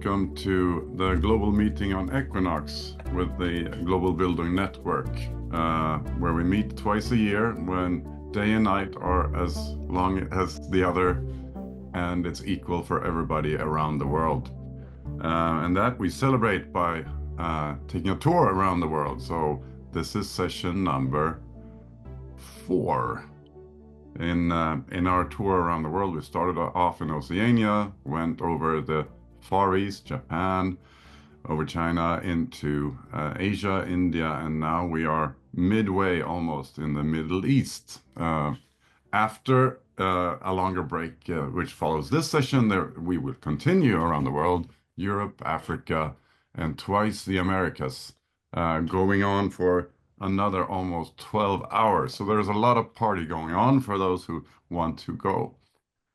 welcome to the global meeting on Equinox with the Global Bildung Network, where we meet twice a year when day and night are as long as the other, and it's equal for everybody around the world. And that we celebrate by taking a tour around the world. So this is session number 4. In our tour around the world, we started off in Oceania, went over the Far East, Japan, over China, into Asia, India, and now we are midway almost in the Middle East. After a longer break, which follows this session, we will continue around the world, Europe, Africa, and twice the Americas, going on for another almost 12 hours. So there's a lot of party going on for those who want to go.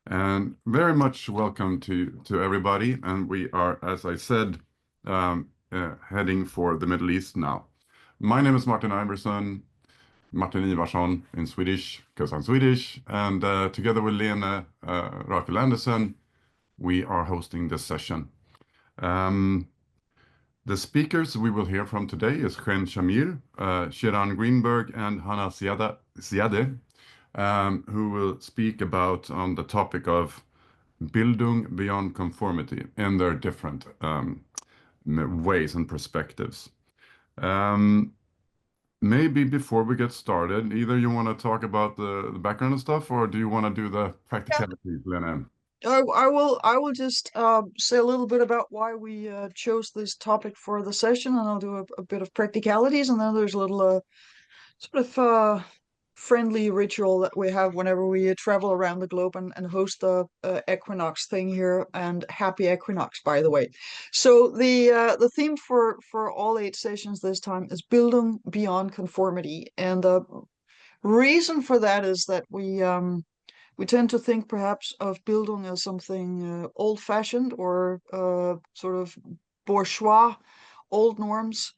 And very much welcome to everybody. And we are, as I said, heading for the Middle East now. My name is Martin Iverson, Martin Ivarsson in Swedish, because I'm Swedish. And together with Lene Rakel Andersen, we are hosting this session. The speakers we will hear from today is Chen Shamir, Shiran Greenberg, and Hannah Ziadeh, who will speak about on the topic of Bildung beyond conformity in their different ways and perspectives. Maybe before we get started, either you want to talk about the background and stuff, or do you want to do the practicalities, Lene? I will just say a little bit about why we chose this topic for the session, and I'll do a bit of practicalities, and then there's a little sort of friendly ritual that we have whenever we travel around the globe and host the Equinox thing here. And happy Equinox, by the way. So the theme for all 8 sessions this time is Bildung beyond conformity, and the reason for that is that we tend to think perhaps of Bildung as something old-fashioned or sort of bourgeois, old norms,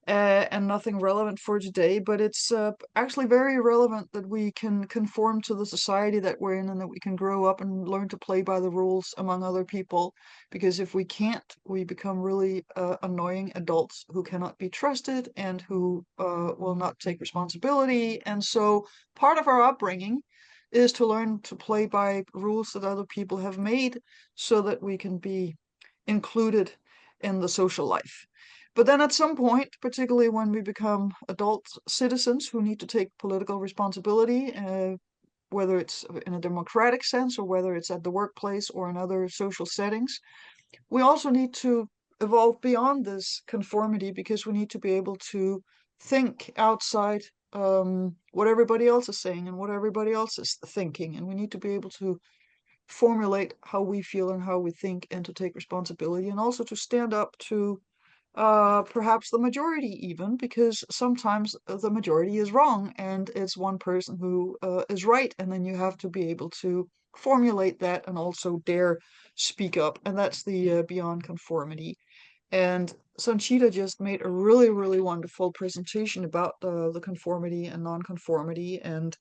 and nothing relevant for today. But it's actually very relevant that we can conform to the society that we're in, and that we can grow up and learn to play by the rules among other people. Because if we can't, we become really annoying adults who cannot be trusted and who will not take responsibility. And so part of our upbringing is to learn to play by rules that other people have made so that we can be included in the social life. But then at some point, particularly when we become adult citizens who need to take political responsibility, whether it's in a democratic sense or whether it's at the workplace or in other social settings, we also need to evolve beyond this conformity, because we need to be able to think outside what everybody else is saying and what everybody else is thinking. And we need to be able to formulate how we feel and how we think, and to take responsibility, and also to stand up to perhaps the majority even, because sometimes the majority is wrong and it's one person who is right. And then you have to be able to formulate that and also dare speak up. And that's the beyond conformity. And Sanchita just made a really, really wonderful presentation about the conformity and non-conformity. And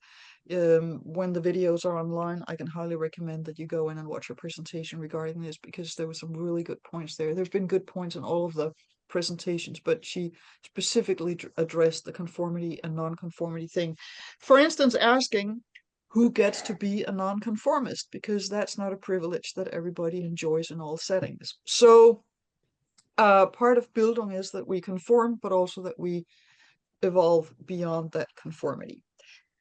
when the videos are online, I can highly recommend that you go in and watch her presentation regarding this, because there were some really good points there. There's been good points in all of the presentations, but she specifically addressed the conformity and non-conformity thing. For instance, asking who gets to be a non-conformist, because that's not a privilege that everybody enjoys in all settings. So part of Bildung is that we conform, but also that we evolve beyond that conformity.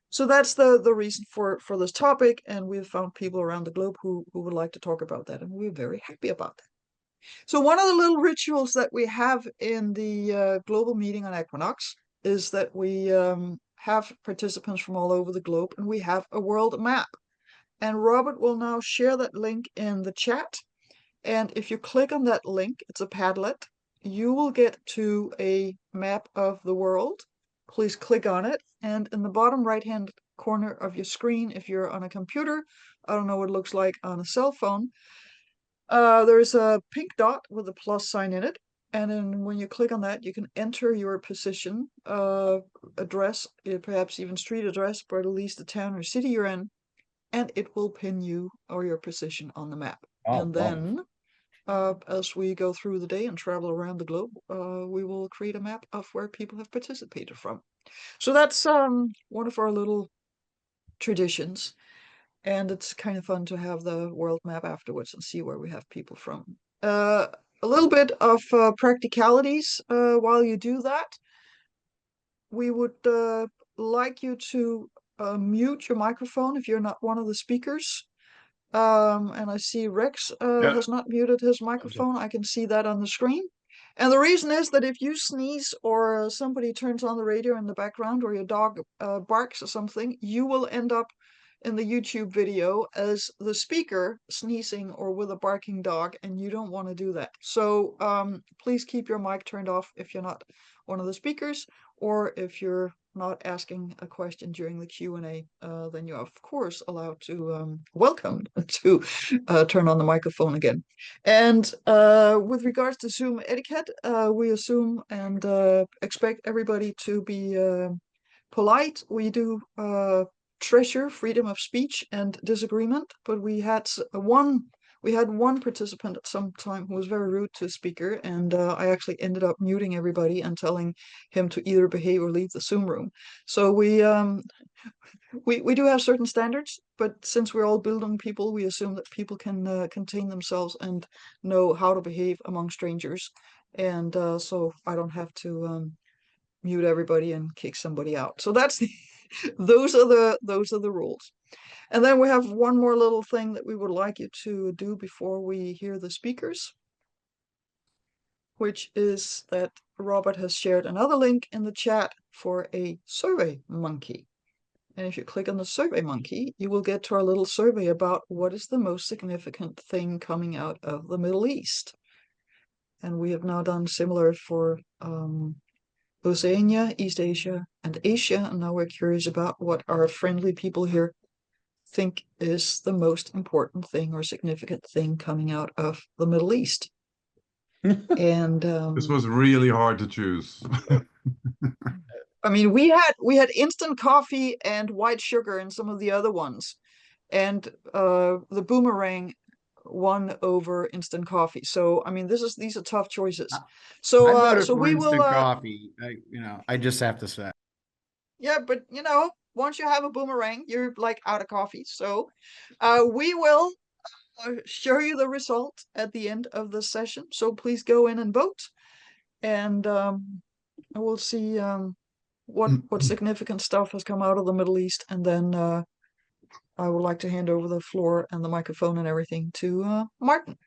So that's the reason for this topic, and we've found people around the globe who would like to talk about that, and we're very happy about that. So one of the little rituals that we have in the global meeting on Equinox is that we have participants from all over the globe, and we have a world map. And Robert will now share that link in the chat. And if you click on that link, it's a Padlet, you will get to a map of the world. Please click on it. And in the bottom right-hand corner of your screen, if you're on a computer, I don't know what it looks like on a cell phone, there's a pink dot with a plus sign in it. And then when you click on that, you can enter your position, address, perhaps even street address, but at least the town or city you're in, and it will pin you or your position on the map. Oh, And wow. then as we go through the day and travel around the globe, we will create a map of where people have participated from. So that's one of our little traditions. And it's kind of fun to have the world map afterwards and see where we have people from. A little bit of practicalities while you do that. We would like you to mute your microphone if you're not one of the speakers. And I see Rex Yeah. has not muted his microphone. I can see that on the screen. And the reason is that if you sneeze or somebody turns on the radio in the background or your dog barks or something, you will end up in the YouTube video as the speaker sneezing or with a barking dog, and you don't want to do that. So please keep your mic turned off if you're not one of the speakers, or if you're not asking a question during the Q&A, then you're of course allowed to welcome to turn on the microphone again. And with regards to Zoom etiquette, we assume and expect everybody to be polite. We do treasure freedom of speech and disagreement, but we had one participant at some time who was very rude to the speaker, and I actually ended up muting everybody and telling him to either behave or leave the Zoom room. So we do have certain standards, but since we're all Bildung people, we assume that people can contain themselves and know how to behave among strangers, and so I don't have to mute everybody and kick somebody out. So that's those are the rules. And then we have one more little thing that we would like you to do before we hear the speakers, which is that Robert has shared another link in the chat for a survey monkey. And if you click on the survey monkey, you will get to our little survey about what is the most significant thing coming out of the Middle East. And we have now done similar for Oceania, East Asia, and Asia. And now we're curious about what our friendly people here think is the most important thing or significant thing coming out of the Middle East. And This was really hard to choose. I mean, we had instant coffee and white sugar and some of the other ones, and the boomerang won over instant coffee. So I mean, these are tough choices. So I voted so for we instant will coffee. I just have to say. yeah, but once you have a boomerang, you're like out of coffee. So we will show you the result at the end of the session. So please go in and vote, and we'll see what significant stuff has come out of the Middle East, and then I would like to hand over the floor and the microphone and everything to Martin.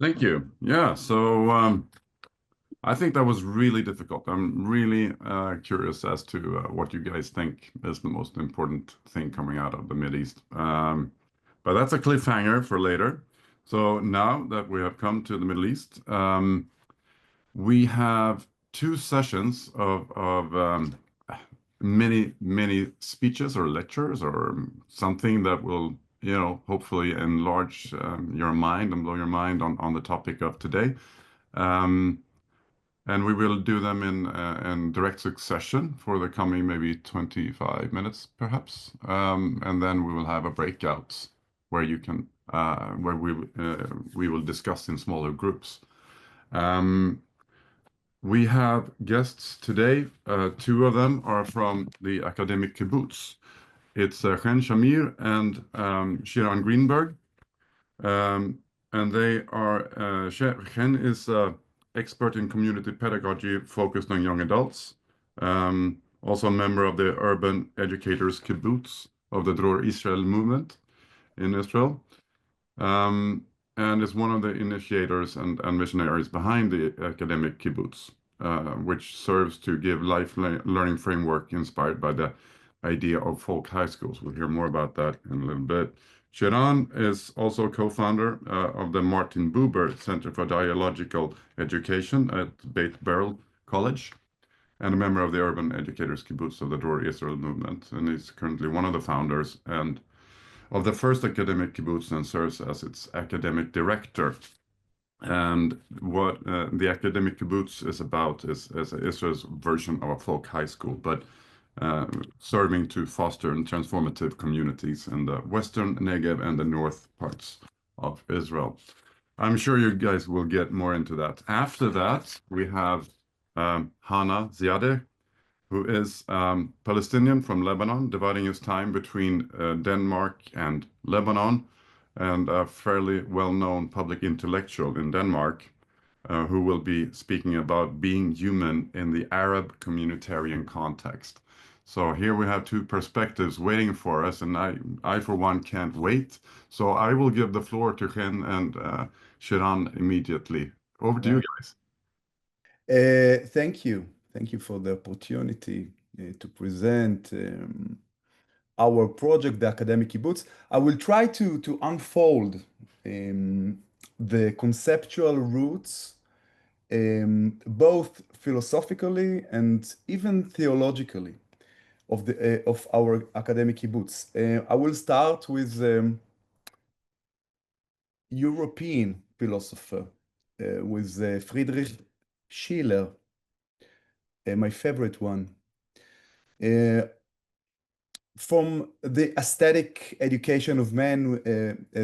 Thank you. Yeah, so I think that was really difficult. I'm really curious as to what you guys think is the most important thing coming out of the Mideast. But that's a cliffhanger for later. So now that we have come to the Middle East, we have 2 sessions of many speeches or lectures or something that will, hopefully enlarge your mind and blow your mind on the topic of today. And we will do them in direct succession for the coming maybe 25 minutes, perhaps. And then we will have a breakout where you can where we will discuss in smaller groups. We have guests today. 2 of them are from the Academic Kibbutz. It's Chen Shamir and Shiran Greenberg. And they are, Chen is expert in community pedagogy focused on young adults. Also a member of the Urban Educators Kibbutz of the Dror Israel movement in Israel. And is one of the initiators and missionaries behind the Academic Kibbutz, which serves to give life learning framework inspired by the idea of folk high schools. We'll hear more about that in a little bit. Shiran is also co-founder of the Martin Buber Center for Dialogical Education at Beit Berel College, and a member of the Urban Educators Kibbutz of the Dror Israel movement. And he's currently one of the founders and of the first Academic Kibbutz, and serves as its academic director. And what the Academic Kibbutz is about is Israel's version of a folk high school, but serving to foster and transformative communities in the western Negev and the north parts of Israel. I'm sure you guys will get more into that. After that, we have Hana Ziadeh, who is Palestinian from Lebanon, dividing his time between Denmark and Lebanon, and a fairly well-known public intellectual in Denmark, who will be speaking about being human in the Arab communitarian context. So here we have two perspectives waiting for us, and I for one can't wait. So I will give the floor to Chen and Shiran immediately. Over to you guys. Thank you. Thank you for the opportunity to present our project, the Academic Kibbutz. I will try to unfold the conceptual roots, both philosophically and even theologically, of our Academic Kibbutz. I will start with European philosopher, with Friedrich Schiller, my favorite one. From the aesthetic education of men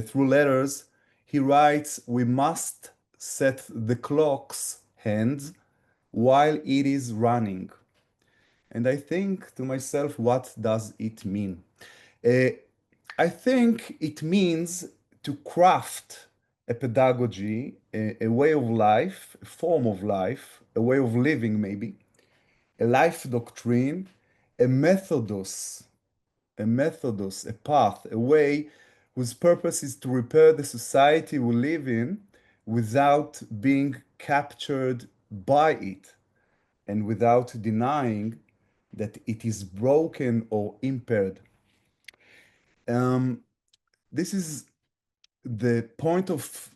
through letters, he writes, "We must set the clock's hands while it is running." And I think to myself, what does it mean? I think it means to craft a pedagogy, a way of life, a form of life, a way of living maybe, a life doctrine, a methodos, a path, a way whose purpose is to repair the society we live in without being captured by it and without denying that it is broken or impaired. This is the point of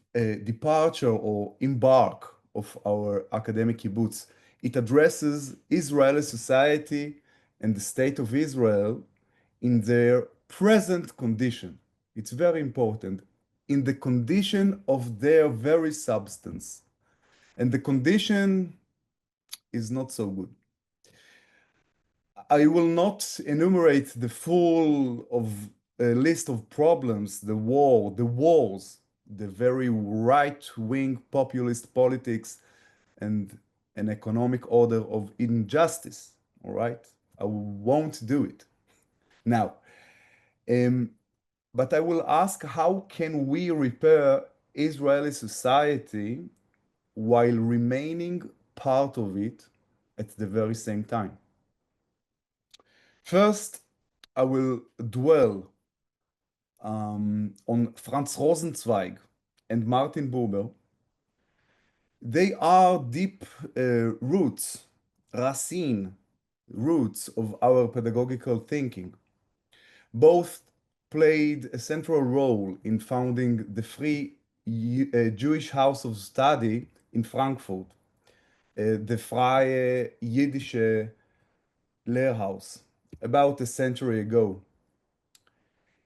departure or embark of our Academic Kibbutz. It addresses Israeli society and the state of Israel in their present condition. It's very important. In the condition of their very substance. And the condition is not so good. I will not enumerate the full list of problems, the wars, the very right-wing populist politics, and an economic order of injustice, all right? I won't do it. Now, but I will ask, how can we repair Israeli society while remaining part of it at the very same time? First, I will dwell on Franz Rosenzweig and Martin Buber. They are deep roots, racine, roots of our pedagogical thinking. Both played a central role in founding the Free Jewish House of Study in Frankfurt, the Freie Jiddische Lehrhaus, about a century ago.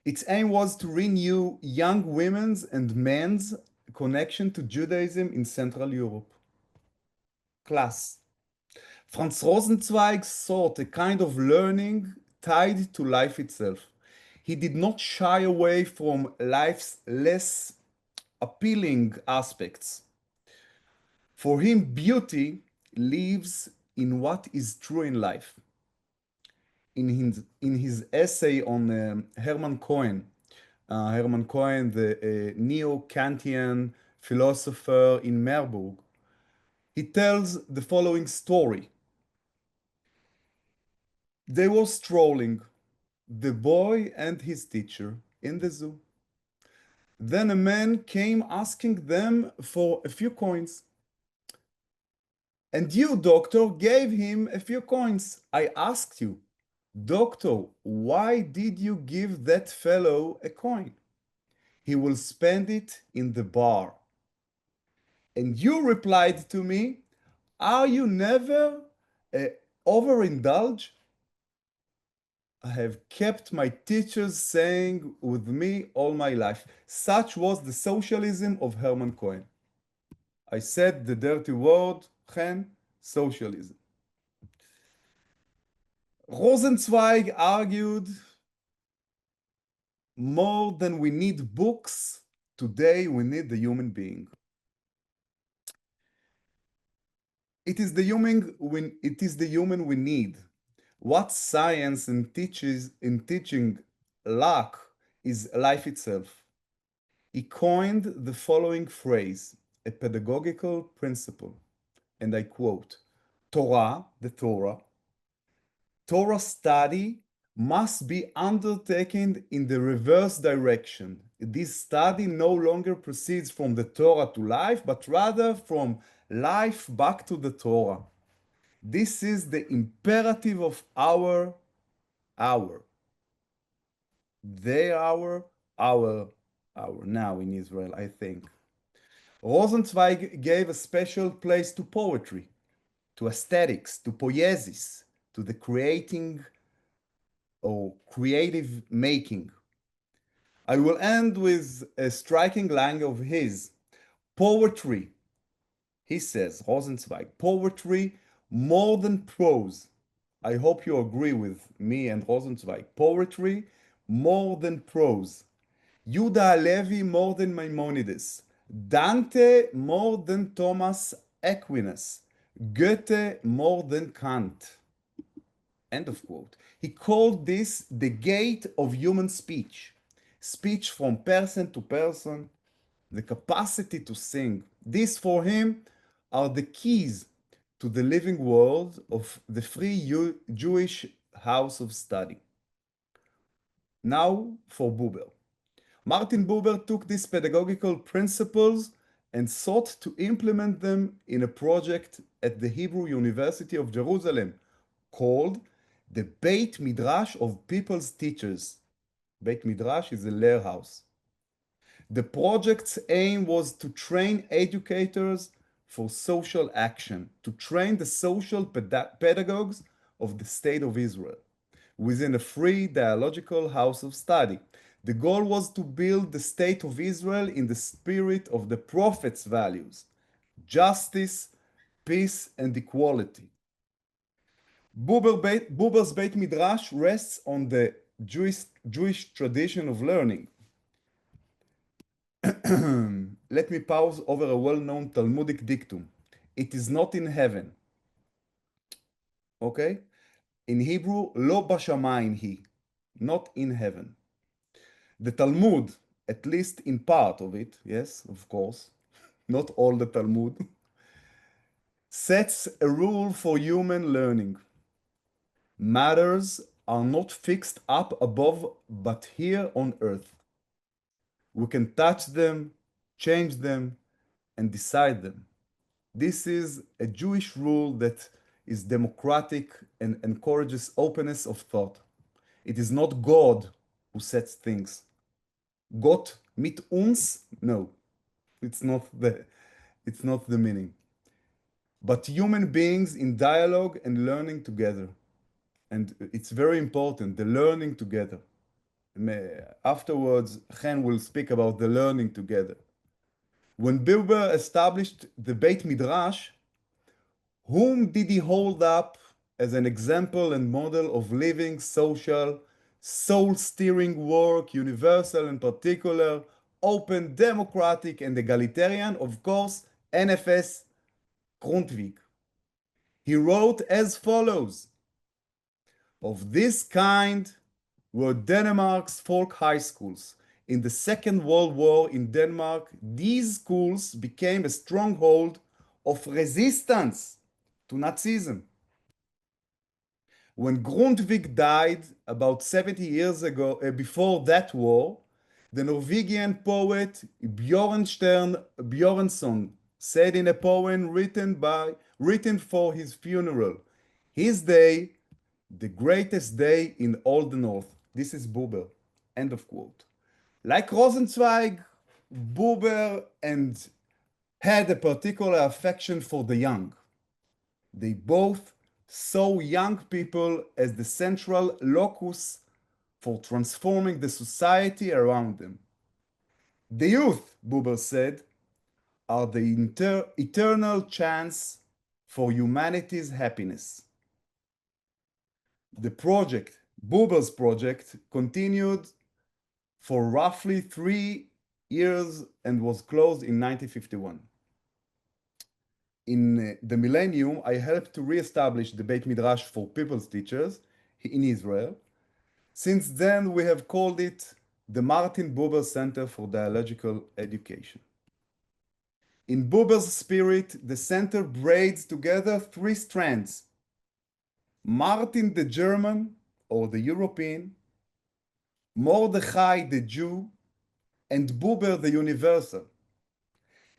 Its aim was to renew young women's and men's connection to Judaism in Central Europe. Class. Franz Rosenzweig sought a kind of learning tied to life itself. He did not shy away from life's less appealing aspects. For him, beauty lives in what is true in life. In his essay on Hermann Cohen, the neo-Kantian philosopher in Marburg, he tells the following story. They were strolling, the boy and his teacher, in the zoo. Then a man came asking them for a few coins. And you, doctor, gave him a few coins. I asked you, doctor, why did you give that fellow a coin? He will spend it in the bar. And you replied to me, are you never overindulge? I have kept my teachers saying with me all my life. Such was the socialism of Hermann Cohen. I said the dirty word, Chen, socialism. Rosenzweig argued, more than we need books, today we need the human being. It is the human we need. What science and teaching lack is life itself. He coined the following phrase, a pedagogical principle, and I quote, Torah, the Torah study must be undertaken in the reverse direction. This study no longer proceeds from the Torah to life, but rather from life back to the Torah. This is the imperative of our hour. Their our now in Israel, I think. Rosenzweig gave a special place to poetry, to aesthetics, to poiesis, to the creating or creative making. I will end with a striking line of his. Poetry, he says, Rosenzweig, poetry more than prose. I hope you agree with me and Rosenzweig. Poetry more than prose. Yehuda Halevi more than Maimonides. Dante more than Thomas Aquinas. Goethe more than Kant. End of quote. He called this the gate of human speech. Speech from person to person, the capacity to sing. These for him are the keys to the living world of the free Jewish house of study. Now for Buber. Martin Buber took these pedagogical principles and sought to implement them in a project at the Hebrew University of Jerusalem called the Beit Midrash of People's Teachers. Beit Midrash is a lehrhouse. The project's aim was to train educators for social action, to train the social pedagogues of the State of Israel within a free dialogical house of study. The goal was to build the State of Israel in the spirit of the prophets' values, justice, peace, and equality. Buber's Beit Midrash rests on the Jewish tradition of learning. Let me pause over a well-known Talmudic dictum. It is not in heaven. Okay? In Hebrew, lo bashamayim hi, not in heaven. The Talmud, at least in part of it, yes, of course, not all the Talmud, sets a rule for human learning. Matters are not fixed up above, but here on earth. We can touch them, change them, and decide them. This is a Jewish rule that is democratic and encourages openness of thought. It is not God who sets things. Gott mit uns? No, it's not the meaning. But human beings in dialogue and learning together. And it's very important, the learning together. Afterwards, Chen will speak about the learning together. When Buber established the Beit Midrash, whom did he hold up as an example and model of living, social, soul-steering work, universal and particular, open, democratic, and egalitarian? Of course, NFS Grundtvig. He wrote as follows: of this kind were Denmark's folk high schools. In the Second World War in Denmark, these schools became a stronghold of resistance to Nazism. When Grundtvig died about 70 years ago, before that war, the Norwegian poet Bjørnstjerne Bjørnson said in a poem written for his funeral, his day, the greatest day in all the North. This is Buber. End of quote. Like Rosenzweig, Buber had a particular affection for the young. They both saw young people as the central locus for transforming the society around them. The youth, Buber said, are the eternal chance for humanity's happiness. The project, Buber's project, continued for roughly 3 years and was closed in 1951. In the millennium, I helped to reestablish the Beit Midrash for People's Teachers in Israel. Since then, we have called it the Martin Buber Center for Dialogical Education. In Buber's spirit, the center braids together three strands: Martin the German, or the European, Mordechai the Jew, and Buber the Universal.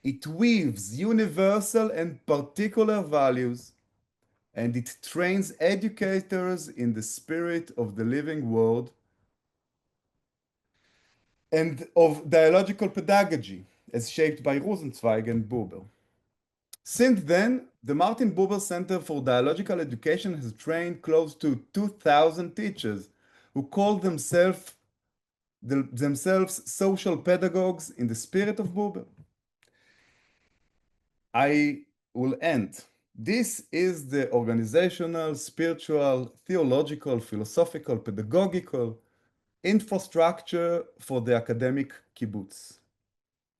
It weaves universal and particular values, and it trains educators in the spirit of the living world and of dialogical pedagogy, as shaped by Rosenzweig and Buber. Since then, the Martin Buber Center for Dialogical Education has trained close to 2,000 teachers who call themselves social pedagogues in the spirit of Buber. I will end. This is the organizational, spiritual, theological, philosophical, pedagogical infrastructure for the academic kibbutz,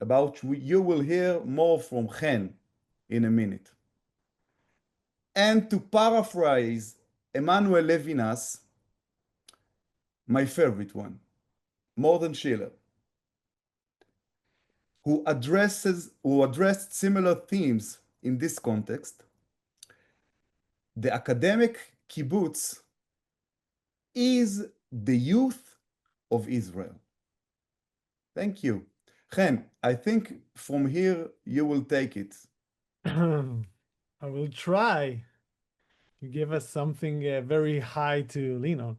about which you will hear more from Chen in a minute. And to paraphrase Emanuel Levinas, my favorite one, more than Schiller, who addressed similar themes in this context, the academic kibbutz is the youth of Israel. Thank you. Chen, I think from here you will take it. I will try. You give us something very high to lean on.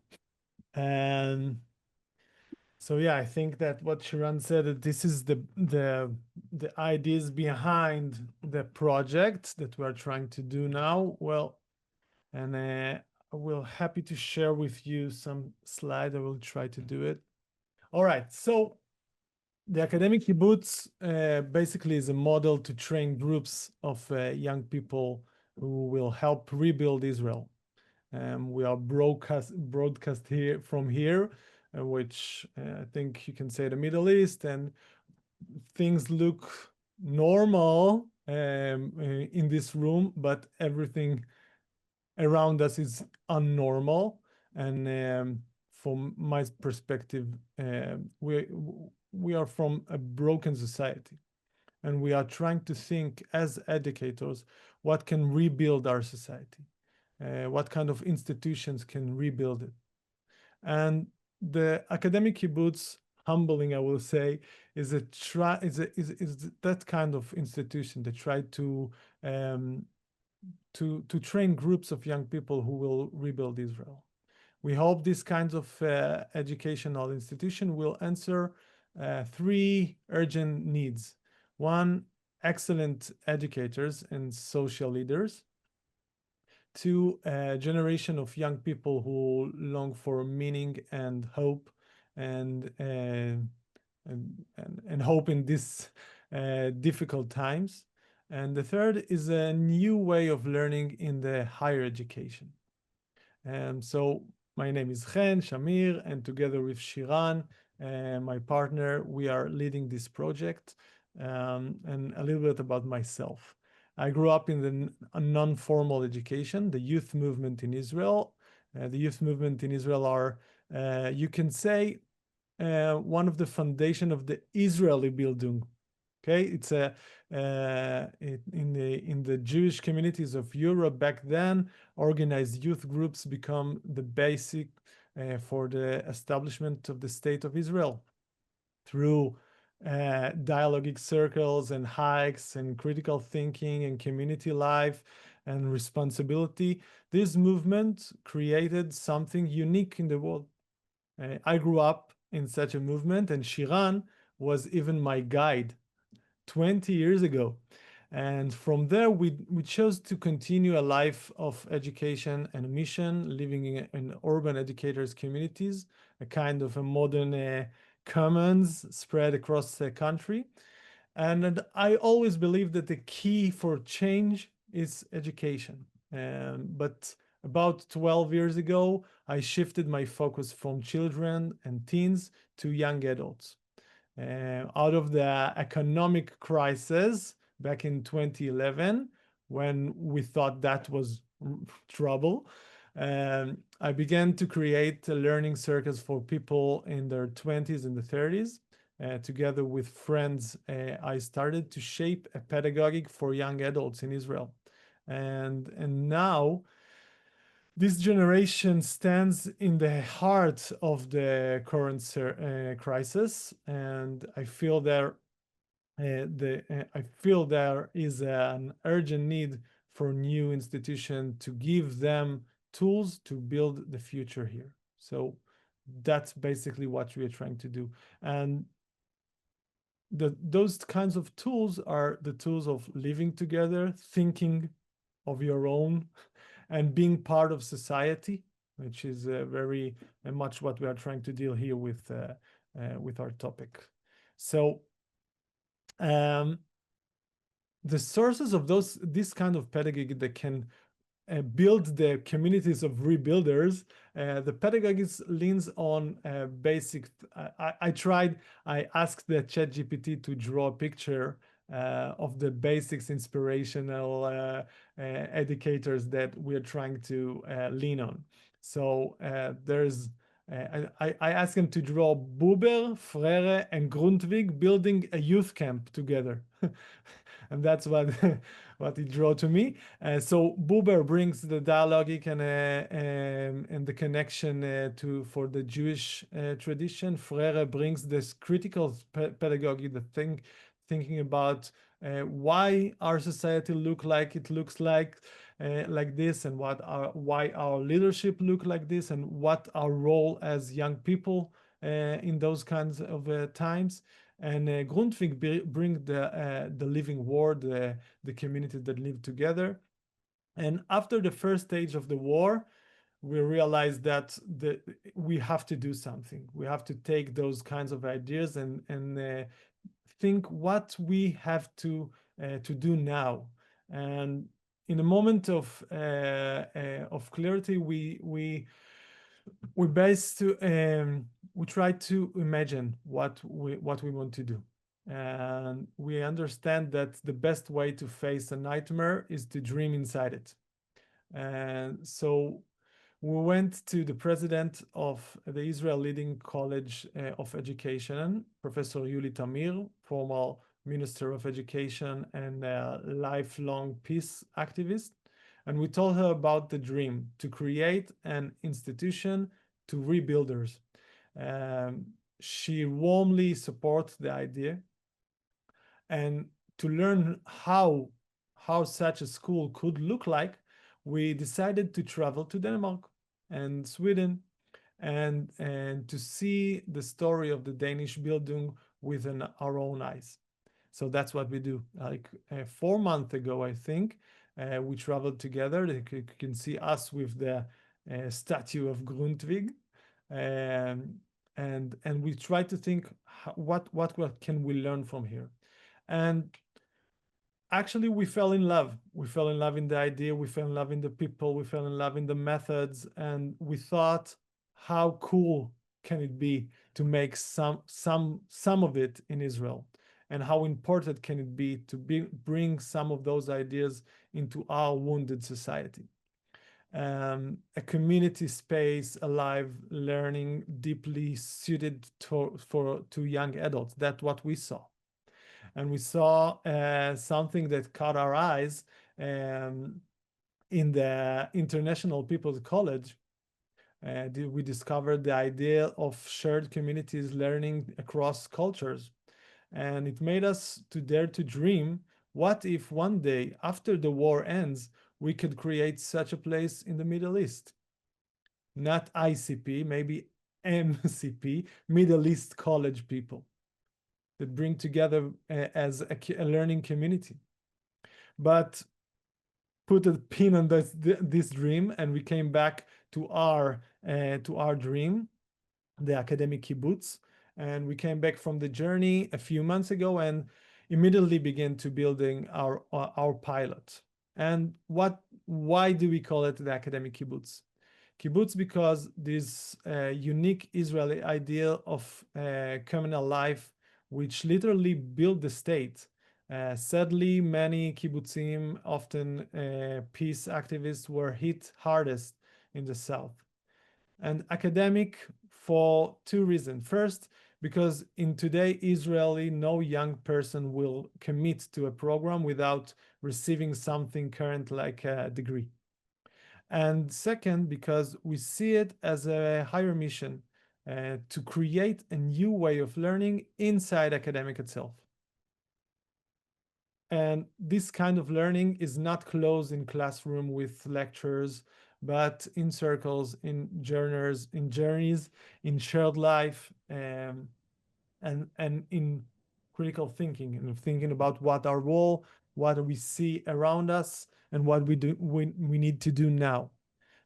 And so, yeah, I think that what Shiran said, that this is the ideas behind the project that we're trying to do now. Well, and I will happy to share with you some slides. I will try to do it. All right, so the Academic Kibbutz basically is a model to train groups of young people who will help rebuild Israel. We are broadcast here from here, which I think you can say the Middle East, and things look normal in this room, but everything around us is unnormal. And from my perspective, we are from a broken society, and we are trying to think as educators, what can rebuild our society? What kind of institutions can rebuild it? And the Academic Kibbutz, humbling, I will say, is that kind of institution that try to train groups of young people who will rebuild Israel. We hope this kinds of educational institution will answer three urgent needs. One, excellent educators and social leaders. Two, a generation of young people who long for meaning and hope, and hope in these difficult times. And the third is a new way of learning in the higher education. So my name is Chen Shamir, and together with Shiran, my partner, we are leading this project. And a little bit about myself. I grew up in the non-formal education, the youth movement in Israel. The youth movement in Israel are, you can say, one of the foundation of the Israeli Bildung. Okay, it's in the Jewish communities of Europe back then, organized youth groups become the basic for the establishment of the state of Israel through dialogic circles and hikes and critical thinking and community life and responsibility. This movement created something unique in the world. I grew up in such a movement, and Shiran was even my guide 20 years ago. And from there, we chose to continue a life of education and mission, living in urban educators communities, a kind of a modern commons spread across the country. And I always believe that the key for change is education. But about 12 years ago, I shifted my focus from children and teens to young adults. Out of the economic crisis back in 2011, when we thought that was trouble. I began to create learning circles for people in their 20s and the 30s. Together with friends, I started to shape a pedagogic for young adults in Israel. And now this generation stands in the heart of the current crisis, and I feel there is an urgent need for new institution to give them tools to build the future here. So that's basically what we are trying to do. And those kinds of tools are the tools of living together, thinking of your own, and being part of society, which is very much what we are trying to deal here with our topic. So the sources of this kind of pedagogy that can build the communities of rebuilders, the pedagogy leans on basic. I asked the ChatGPT to draw a picture of the basics, inspirational educators that we're trying to lean on. So there's, I asked him to draw Buber, Freire, and Grundtvig building a youth camp together. And that's what what he drew to me. So Buber brings the dialogic and the connection for the Jewish tradition. Freire brings this critical pedagogy, the thinking about why our society looks like this, and why our leadership look like this, and what our role as young people in those kinds of times. And Grundtvig bring the living world, the communities that live together. And after the first stage of the war, we realized that we have to do something. We have to take those kinds of ideas and think what we have to do now. And in a moment of clarity, we try to imagine what we want to do, and we understand that the best way to face a nightmare is to dream inside it. And so we went to the president of the Israel Leading College of Education, Professor Yuli Tamir, former Minister of Education and lifelong peace activist. And we told her about the dream to create an institution to rebuilders. She warmly supports the idea. And to learn how such a school could look like, we decided to travel to Denmark and Sweden and to see the story of the Danish Bildung with our own eyes. So that's what we do. Like 4 months ago, I think, we traveled together. You can see us with the statue of Grundtvig, and we try to think what can we learn from here. And actually, we fell in love. We fell in love in the idea. We fell in love in the people. We fell in love in the methods, and we thought, how cool can it be to make some of it in Israel? And how important can it be to bring some of those ideas into our wounded society? A community space, alive, learning, deeply suited to young adults. That's what we saw. And we saw something that caught our eyes in the International People's College. We discovered the idea of shared communities learning across cultures. And it made us to dare to dream, what if one day after the war ends, we could create such a place in the Middle East? Not ICP, maybe MCP, Middle East college people that bring together as a learning community. But put a pin on this dream, and we came back to our dream, the Academic Kibbutz. And we came back from the journey a few months ago and immediately began to building our pilot. And why do we call it the Academic Kibbutz? Kibbutz because this unique Israeli idea of communal life, which literally built the state, Sadly, many kibbutzim, often peace activists, were hit hardest in the south. And academic for two reasons. First, because in today Israeli, no young person will commit to a program without receiving something current like a degree. And second, because we see it as a higher mission to create a new way of learning inside academic itself. And this kind of learning is not closed in classroom with lectures, but in circles, in journeys, in shared life, and in critical thinking, and thinking about what our role, what we see around us, and what we need to do now.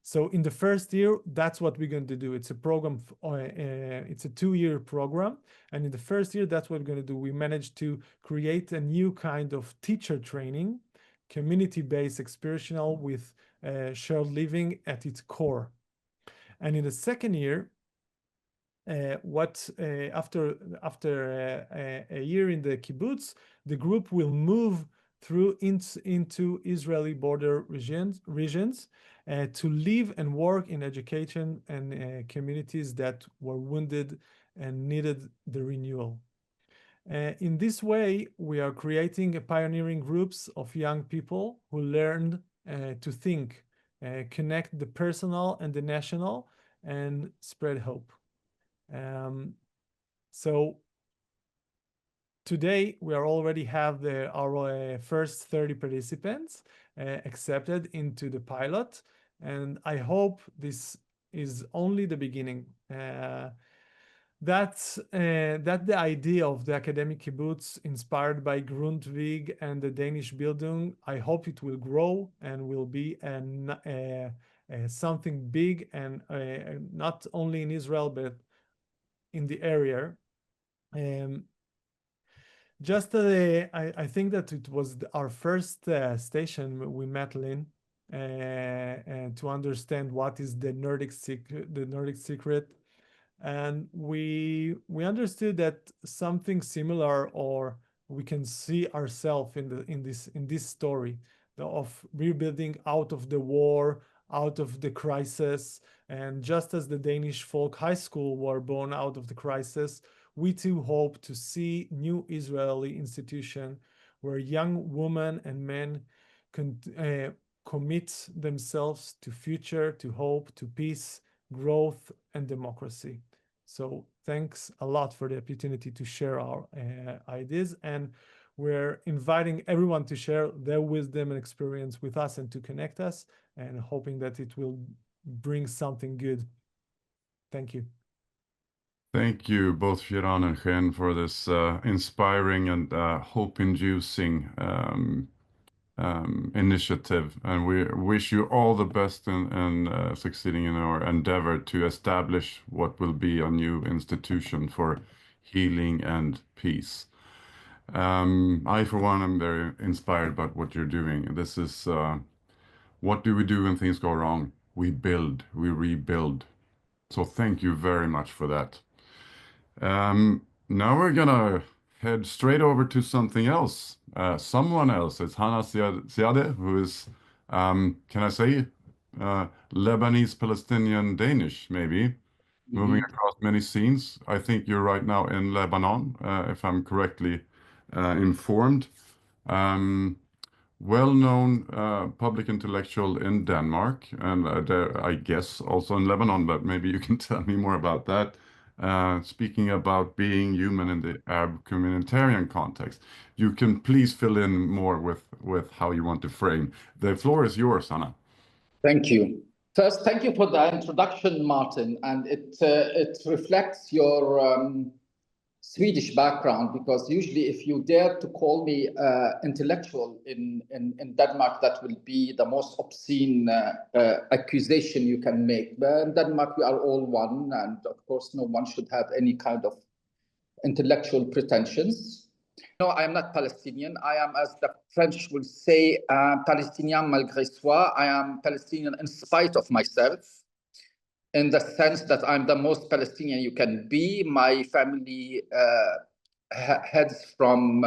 So in the first year, that's what we're going to do. It's a program, it's a 2-year program. And in the first year, that's what we're going to do. We managed to create a new kind of teacher training, community-based experiential with shared living at its core. And in the second year, after a year in the kibbutz, the group will move through into Israeli border regions to live and work in education and communities that were wounded and needed the renewal. In this way, we are creating a pioneering groups of young people who learned to think, connect the personal and the national, and spread hope. So today we already have our first 30 participants accepted into the pilot, and I hope this is only the beginning. That's the idea of the Academic Kibbutz, inspired by Grundtvig and the Danish Bildung. I hope it will grow and will be something big, and not only in Israel but in the area. I think that it was our first station we met Lynn, and to understand what is the Nordic secret, and we understood that something similar, or we can see ourselves in this story of rebuilding out of the war, out of the crisis. And just as the Danish folk high school were born out of the crisis, we too hope to see new Israeli institution where young women and men commit themselves to future, to hope, to peace, growth, and democracy. So thanks a lot for the opportunity to share our ideas, and we're inviting everyone to share their wisdom and experience with us and to connect us, and hoping that it will bring something good. Thank you. Thank you, both Shiran and Chen, for this inspiring and hope-inducing initiative. And we wish you all the best in succeeding in our endeavor to establish what will be a new institution for healing and peace. I, for one, am very inspired by what you're doing. This is what do we do when things go wrong? We build, we rebuild. So thank you very much for that. Now we're gonna head straight over to something else. Someone else. It's Hannah Ziadeh, who is, can I say, Lebanese, Palestinian, Danish, maybe, moving across many scenes. I think you're right now in Lebanon, if I'm correctly informed. Well-known public intellectual in Denmark, and I guess also in Lebanon, but maybe you can tell me more about that. Speaking about being human in the Arab communitarian context. You can please fill in more with how you want to frame. The floor is yours, Hannah. Thank you. First, thank you for the introduction, Martin, and it reflects your Swedish background, because usually if you dare to call me intellectual in Denmark, that will be the most obscene accusation you can make. But in Denmark, we are all one, and of course, no one should have any kind of intellectual pretensions. No, I am not Palestinian. I am, as the French will say, Palestinien malgré soi. I am Palestinian in spite of myself, in the sense that I'm the most Palestinian you can be. My family heads from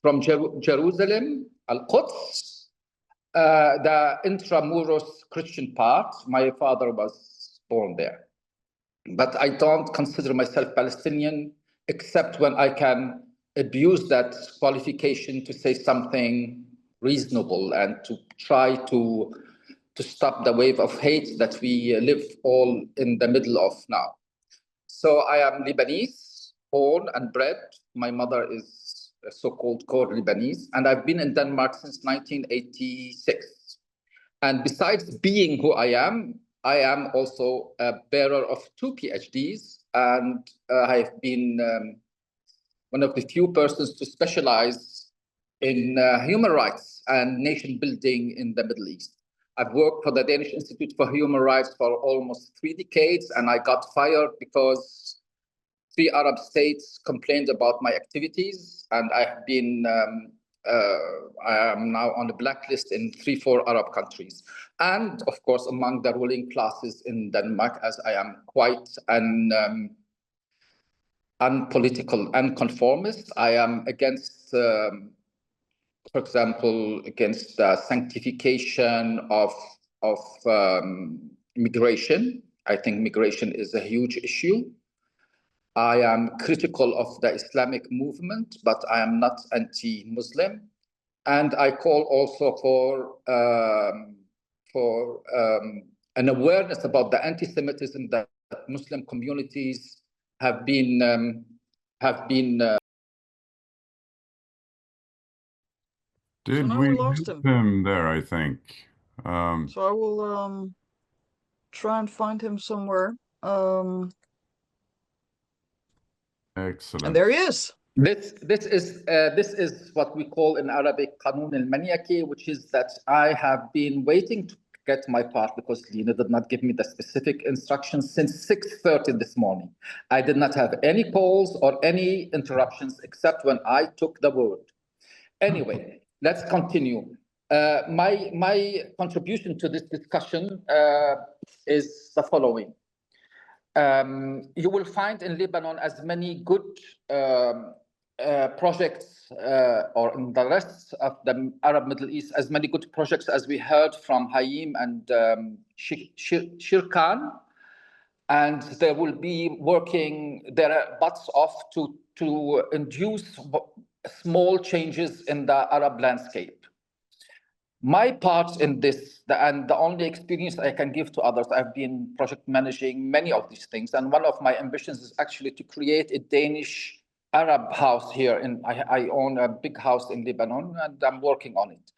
from Jerusalem, Al-Quds, the intramuros Christian part. My father was born there. But I don't consider myself Palestinian, except when I can abuse that qualification to say something reasonable and to try to stop the wave of hate that we live all in the middle of now. So I am Lebanese, born and bred. My mother is so-called core Lebanese, and I've been in Denmark since 1986. And besides being who I am also a bearer of 2 PhDs, and I've been one of the few persons to specialize in human rights and nation building in the Middle East. I've worked for the Danish Institute for Human Rights for almost 3 decades, and I got fired because 3 Arab states complained about my activities, and I've been I am now on the blacklist in 3-4 Arab countries. And of course, among the ruling classes in Denmark, as I am quite an unpolitical and conformist. I am against, for example, against the sanctification of migration. I think migration is a huge issue. I am critical of the Islamic movement, but I am not anti-Muslim. And I call also for an awareness about the anti-Semitism that Muslim communities have been. Did now we we lost lose him there, I think? So I will try and find him somewhere. Excellent. And there he is. This is what we call in Arabic Qanun al-Maniaki, which is that I have been waiting to get my part because Lina did not give me the specific instructions since 6:30 this morning. I did not have any calls or any interruptions except when I took the word. Anyway, let's continue. My contribution to this discussion is the following. You will find in Lebanon as many good projects, or in the rest of the Arab Middle East, as many good projects as we heard from Hayim and Shirkan. And they will be working their butts off to induce small changes in the Arab landscape. My part in this, and the only experience I can give to others, I've been project managing many of these things. And one of my ambitions is actually to create a Danish Arab house here. I own a big house in Lebanon, and I'm working on it.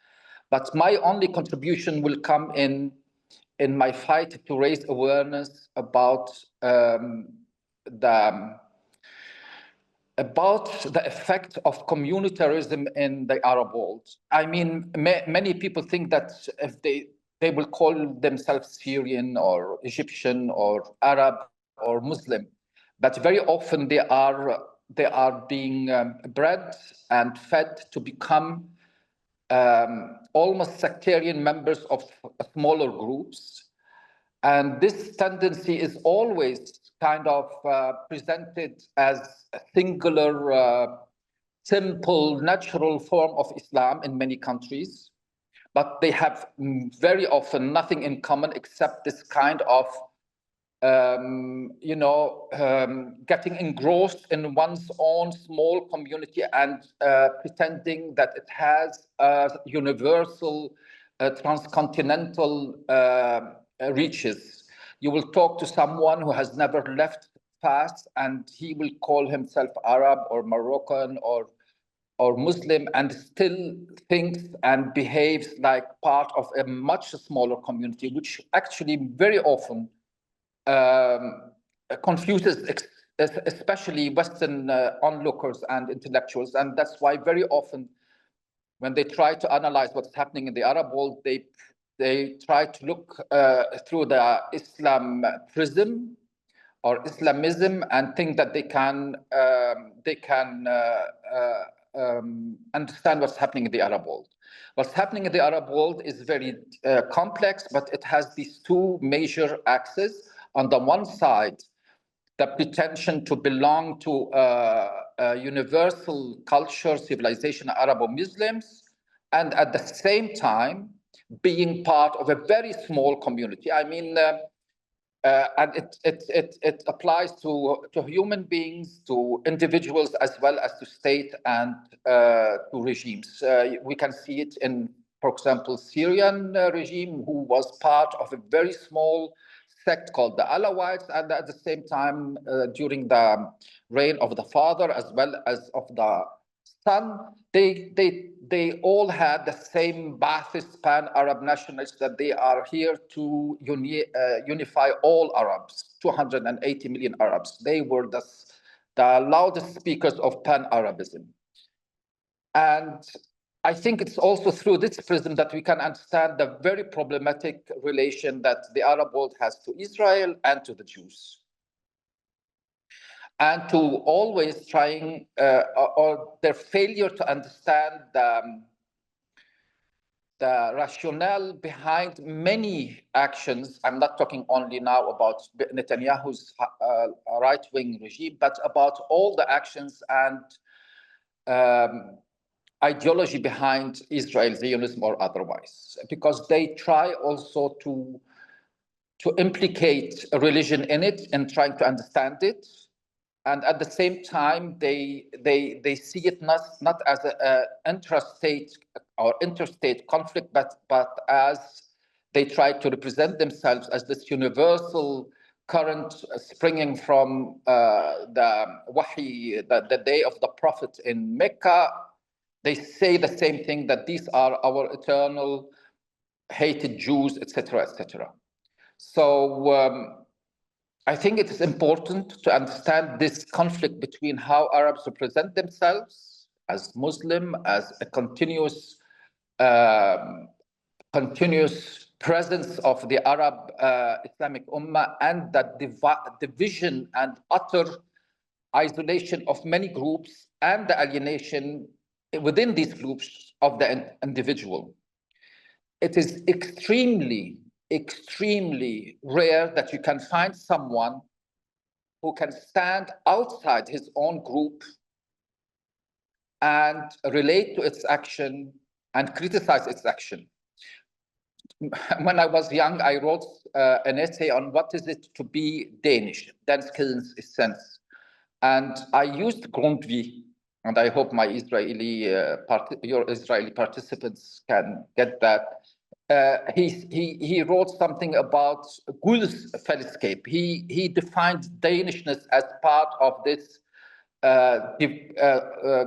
But my only contribution will come in my fight to raise awareness about the effect of communitarism in the Arab world. I mean, many people think that if they will call themselves Syrian or Egyptian or Arab or Muslim, but very often they are being bred and fed to become almost sectarian members of smaller groups. And this tendency is always kind of presented as a singular, simple, natural form of Islam in many countries. But they have very often nothing in common except this kind of, getting engrossed in one's own small community and pretending that it has a universal, transcontinental reaches. You will talk to someone who has never left Fas, and he will call himself Arab or Moroccan or Muslim, and still thinks and behaves like part of a much smaller community, which actually very often confuses especially Western onlookers and intellectuals. And that's why very often when they try to analyze what's happening in the Arab world, they try to look through the Islam prism or Islamism and think that they can understand what's happening in the Arab world. What's happening in the Arab world is very complex, but it has these 2 major axes. On the one side, the pretension to belong to universal culture, civilization, Arabo-Muslims, and at the same time being part of a very small community. I mean, and it applies to human beings, to individuals, as well as to state and to regimes. We can see it in, for example, Syrian regime, who was part of a very small sect called the Alawites, and at the same time, during the reign of the father as well as of the son, they all had the same Ba'athist pan-Arab nationalists, that they are here to unify all Arabs, 280 million Arabs. They were the loudest speakers of pan-Arabism. And I think it's also through this prism that we can understand the very problematic relation that the Arab world has to Israel and to the Jews. And to always trying, or their failure to understand the rationale behind many actions. I'm not talking only now about Netanyahu's right-wing regime, but about all the actions and ideology behind Israel, Zionism or otherwise, because they try also to implicate a religion in it and trying to understand it. And at the same time, they see it not as an intrastate or interstate conflict, but as they try to represent themselves as this universal current springing from the Wahi, the day of the Prophet in Mecca. They say the same thing, that these are our eternal hated Jews, etc., etc. So I think it is important to understand this conflict between how Arabs represent themselves as Muslim, as a continuous presence of the Arab Islamic Ummah, and that division and utter isolation of many groups and the alienation within these groups of the individual. It is extremely rare that you can find someone who can stand outside his own group and relate to its action and criticize its action. When I was young, I wrote an essay on what is it to be Danish, danskens essence. And I used Grundtvig, and I hope my your Israeli participants can get that. He wrote something about Guds fellesskap. He defined Danishness as part of this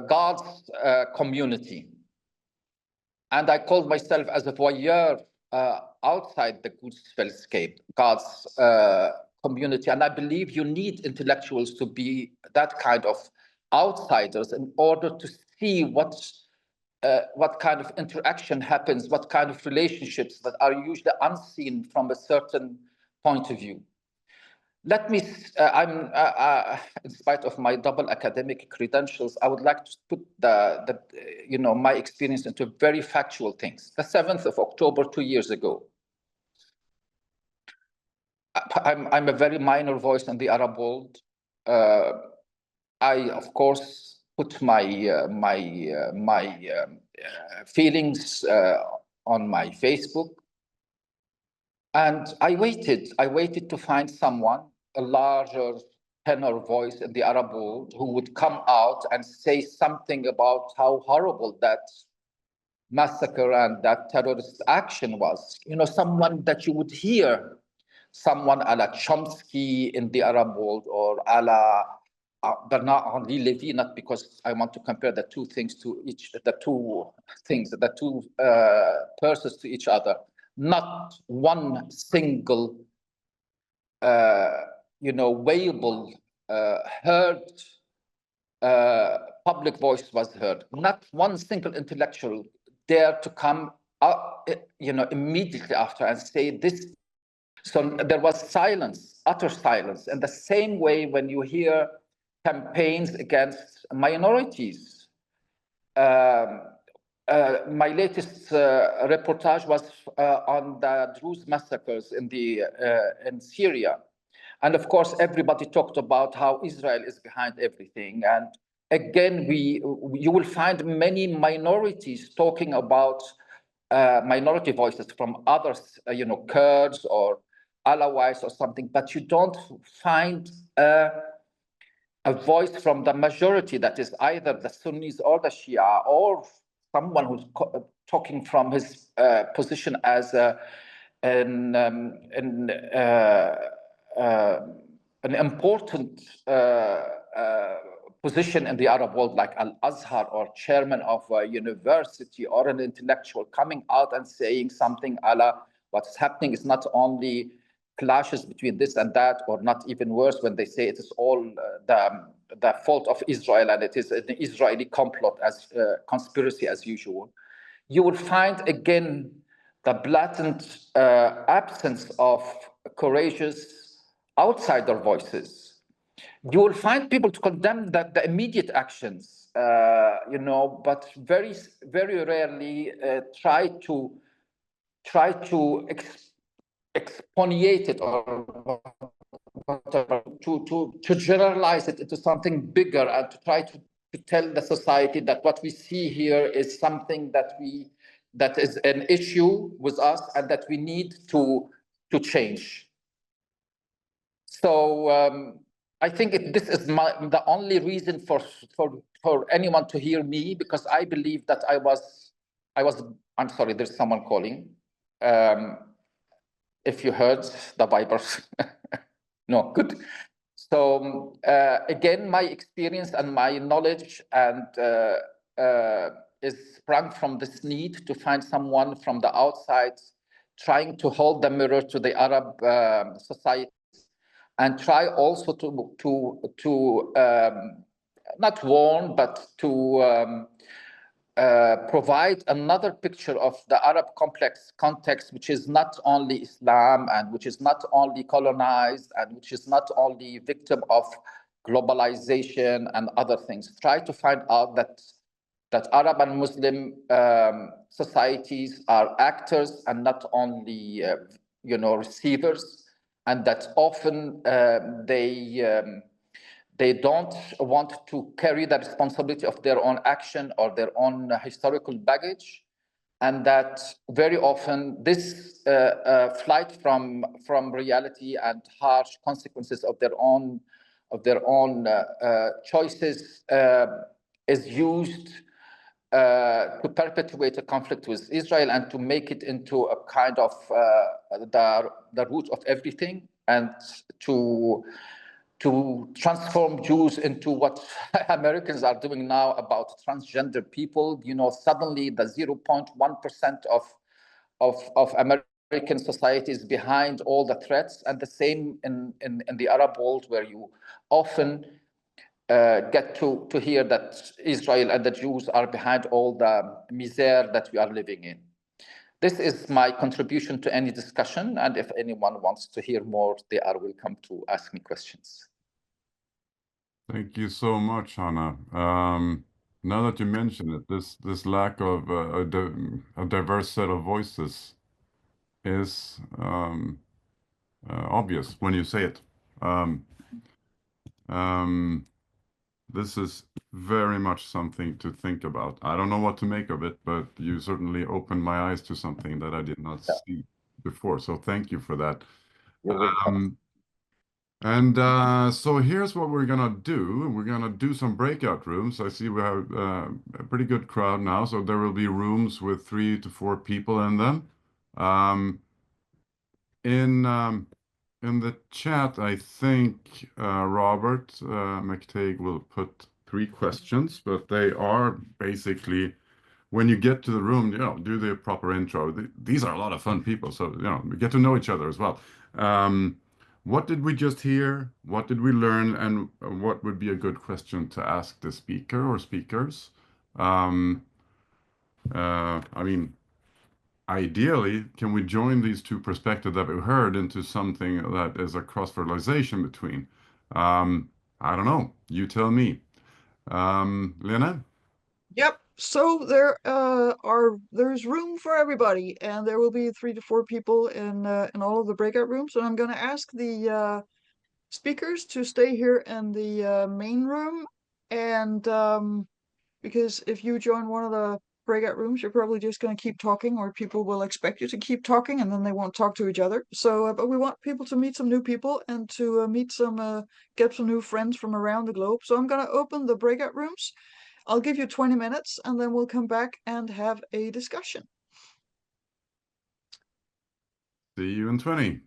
God's community. And I called myself as a voyeur outside the Guds fellesskap, God's community. And I believe you need intellectuals to be that kind of outsiders in order to see what kind of interaction happens, what kind of relationships that are usually unseen from a certain point of view. Let me, in spite of my double academic credentials, I would like to put my experience into very factual things. The 7th of October, 2 years ago, I'm a very minor voice in the Arab world. I, of course, put my feelings on my Facebook, and I waited to find someone, a larger tenor voice in the Arab world, who would come out and say something about how horrible that massacre and that terrorist action was. You know, someone that you would hear, someone a la Chomsky in the Arab world, or a la Bernard-Henri Lévy, not because I want to compare the two persons to each other. Not one single, weighable, heard public voice was heard. Not one single intellectual dared to come out, immediately after and say this. So there was silence, utter silence. In the same way, when you hear campaigns against minorities. My latest reportage was on the Druze massacres in Syria. And of course, everybody talked about how Israel is behind everything. And again, you will find many minorities talking about minority voices from others, Kurds or Alawites or something, but you don't find a voice from the majority, that is either the Sunnis or the Shia, or someone who's talking from his position as an important position in the Arab world, like Al-Azhar or chairman of a university or an intellectual, coming out and saying something a la what's happening is not only clashes between this and that, or not even worse when they say it is all the fault of Israel and it is an Israeli complot, as conspiracy as usual. You will find again the blatant absence of courageous outsider voices. You will find people to condemn the immediate actions, but very, very rarely try to exponiate it or whatever, to generalize it into something bigger, and to try to tell the society that what we see here is something that is an issue with us and that we need to change. So I think this is the only reason for anyone to hear me, because I believe that I was. I'm sorry, there's someone calling. If you heard the vipers. No, good. So again, my experience and my knowledge and is sprung from this need to find someone from the outside trying to hold the mirror to the Arab society, and try also to not warn, but to provide another picture of the Arab complex context, which is not only Islam, and which is not only colonized, and which is not only victim of globalization and other things. Try to find out that Arab and Muslim societies are actors and not only receivers, and that often they don't want to carry the responsibility of their own action or their own historical baggage, and that very often this flight from reality and harsh consequences of their own choices is used to perpetuate a conflict with Israel and to make it into a kind of the root of everything, and to transform Jews into what Americans are doing now about transgender people. Suddenly the 0.1% of American society is behind all the threats, and the same in the Arab world, where you often get to hear that Israel and the Jews are behind all the misère that we are living in. This is my contribution to any discussion, and if anyone wants to hear more, they are welcome to ask me questions. Thank you so much, Hannah. Now that you mention it, this lack of a diverse set of voices is obvious when you say it. This is very much something to think about. I don't know what to make of it, but you certainly opened my eyes to something that I did not see before. So thank you for that. So here's what we're gonna do. We're gonna do some breakout rooms. I see we have a pretty good crowd now, so there will be rooms with 3 to 4 people in them. In the chat, I think Robert McTague will put 3 questions, but they are basically, when you get to the room, do the proper intro. These are a lot of fun people, so we get to know each other as well. What did we just hear? What did we learn? And what would be a good question to ask the speaker or speakers? I mean, ideally, can we join these 2 perspectives that we heard into something that is a cross-fertilization between? I don't know. You tell me. Lena? Yep. So there's room for everybody, and there will be 3 to 4 people in all of the breakout rooms. And I'm going to ask the speakers to stay here in the main room, And because if you join one of the breakout rooms, you're probably just going to keep talking, or people will expect you to keep talking, and then they won't talk to each other. So, but we want people to meet some new people and to get some new friends from around the globe. So I'm going to open the breakout rooms. I'll give you 20 minutes, and then we'll come back and have a discussion. See you in 20.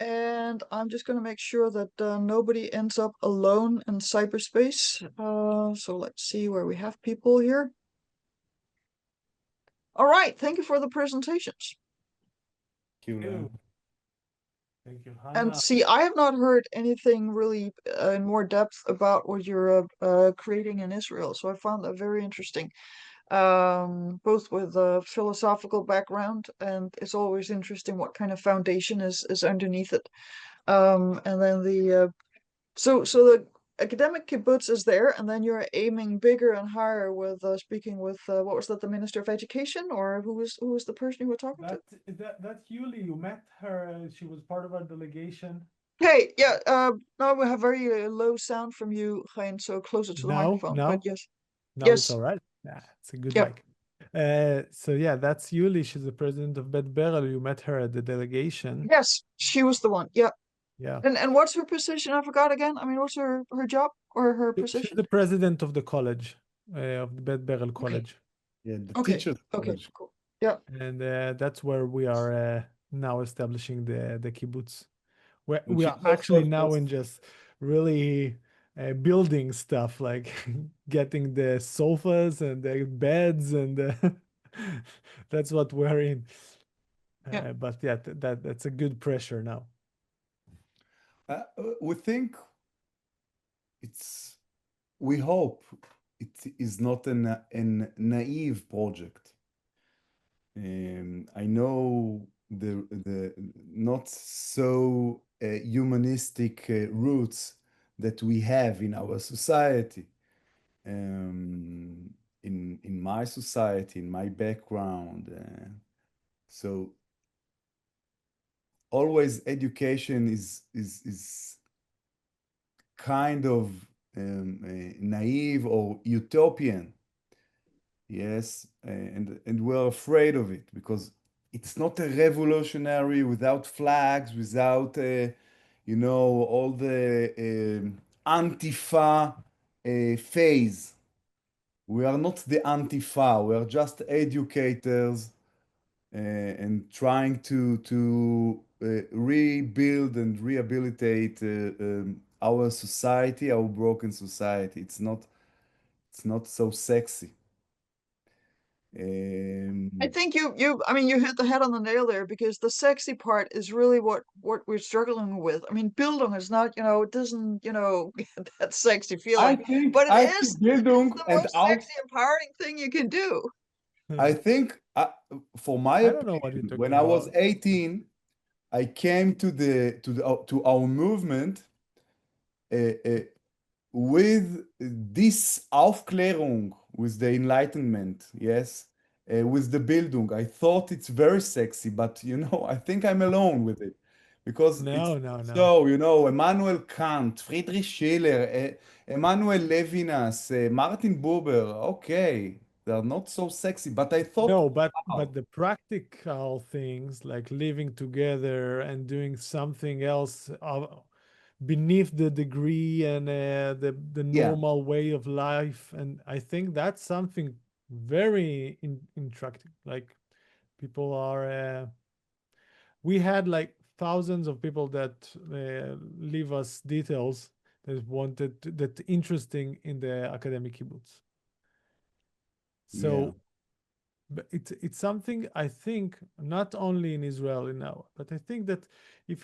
And I'm just going to make sure that nobody ends up alone in cyberspace. So let's see where we have people here. All right, thank you for the presentations. Thank you, Len. Thank you, And Hannah. see, I have not heard anything really in more depth about what you're creating in Israel. So I found that very interesting, both with a philosophical background, and it's always interesting what kind of foundation is underneath it. And then so the Academic Kibbutz is there, and then you're aiming bigger and higher with speaking with what was that, the Minister of Education, or who was the person you were talking to? That's Yuli. You met her. She was part of our delegation. Hey, yeah, now we have very low sound from you, Hein, so closer to the microphone. But yes, No, it's yes, all right. Yeah, it's a good yep. mic. So yeah, that's Yuli. She's the president of Bet Berel. You met her at the delegation. Yes, she was the one. Yeah. Yeah. And what's her position? I forgot again. I mean, what's her job or her She's position? the president of the college, of the Bet Berel College. Yeah, the Okay. teachers Okay. college. Cool. Yeah. And that's where we are now establishing the kibbutz. And We she's are actually also now in just really building stuff, like getting the sofas and the beds, and that's what we're in. Yeah. But yeah, that's a good pressure now. we think we hope it is not a naive project. I know the not so humanistic roots that we have in our society. In my society, in my background. So always education is kind of naive or utopian. Yes, and we're afraid of it because it's not a revolutionary without flags, without all the Antifa phase. We are not the Antifa. We are just educators and trying to rebuild and rehabilitate our society, our broken society. It's not so sexy. I think I mean, you hit the head on the nail there, because the sexy part is really what we're struggling with. I mean, Bildung is not, it doesn't, get that sexy feeling, but it I is think Bildung the and most sexy, empowering thing you can do. I think for my I don't know what you're opinion, talking when I was about. 18, I came to our movement with this Aufklärung, with the Enlightenment, yes, with the Bildung. I thought it's very sexy, but I think I'm alone with it because it's No. so, Immanuel Kant, Friedrich Schiller, Emanuel Levinas, Martin Buber, okay, they're not so sexy, but I thought, No, but wow, the practical things like living together and doing something else beneath the degree and the yeah, normal way of life, and I think that's something very interactive. Like people are, we had like thousands of people that leave us details that that interesting in the academic kibbutz. So. yeah. But it's something I think not only in Israel now, but I think that if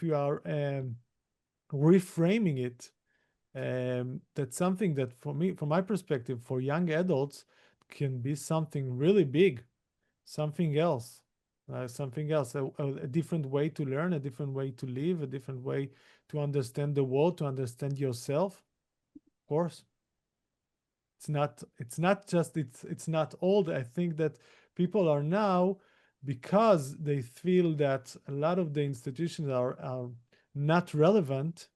you are reframing it, that's something that for me, from my perspective, for young adults, can be something really big, something else, a different way to learn, a different way to live, a different way to understand the world, to understand yourself. Of course. It's not old. I think that people are now, because they feel that a lot of the institutions are not relevant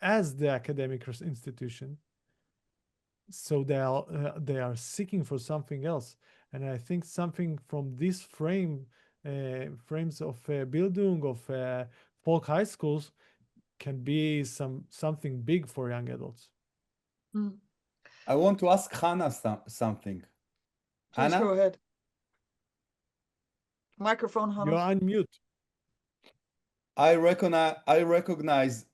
as the academic institution, so they are seeking for something else. And I think something from this frames of Bildung, of folk high schools, can be something big for young adults. Mm. I want to ask Hannah something. Please Hannah? go ahead. Microphone, Hannah. You're on mute. I recognize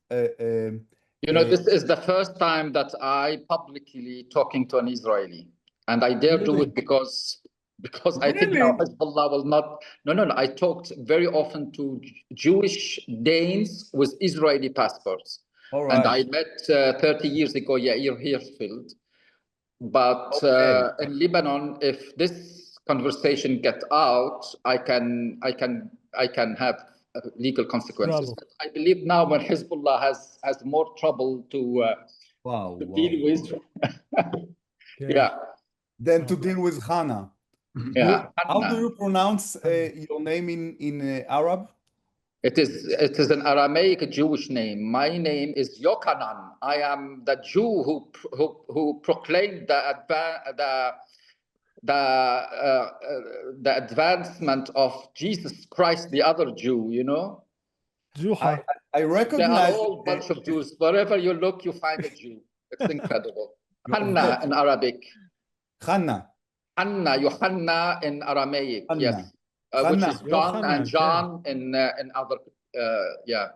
You know, this is the first time that I publicly talking to an Israeli, and I dare do Really? it because I think now Really? Hezbollah will not. No. I talked very often to Jewish Danes with Israeli passports, All and right. I met 30 years ago Yair Hirschfeld. But Okay. in Lebanon, if this conversation gets out, I can have legal consequences. Trouble. But I believe now when Hezbollah has more trouble to Wow. deal with. Okay. Yeah, Then to deal with Hannah. yeah. How do Hanna. you pronounce your name in Arab? It is an Aramaic Jewish name. My name is Yochanan. I am the Jew who proclaimed the advancement of Jesus Christ, the other Jew. You know, Juha. I they are recognize all bunch of Jews. Wherever you look, you find a Jew. It's incredible. Hanna in Arabic. Hannah. Hanna, Yohanna in Aramaic. Hanna. Yes, which is Hanna. John and Yochanan, John in other. Yeah,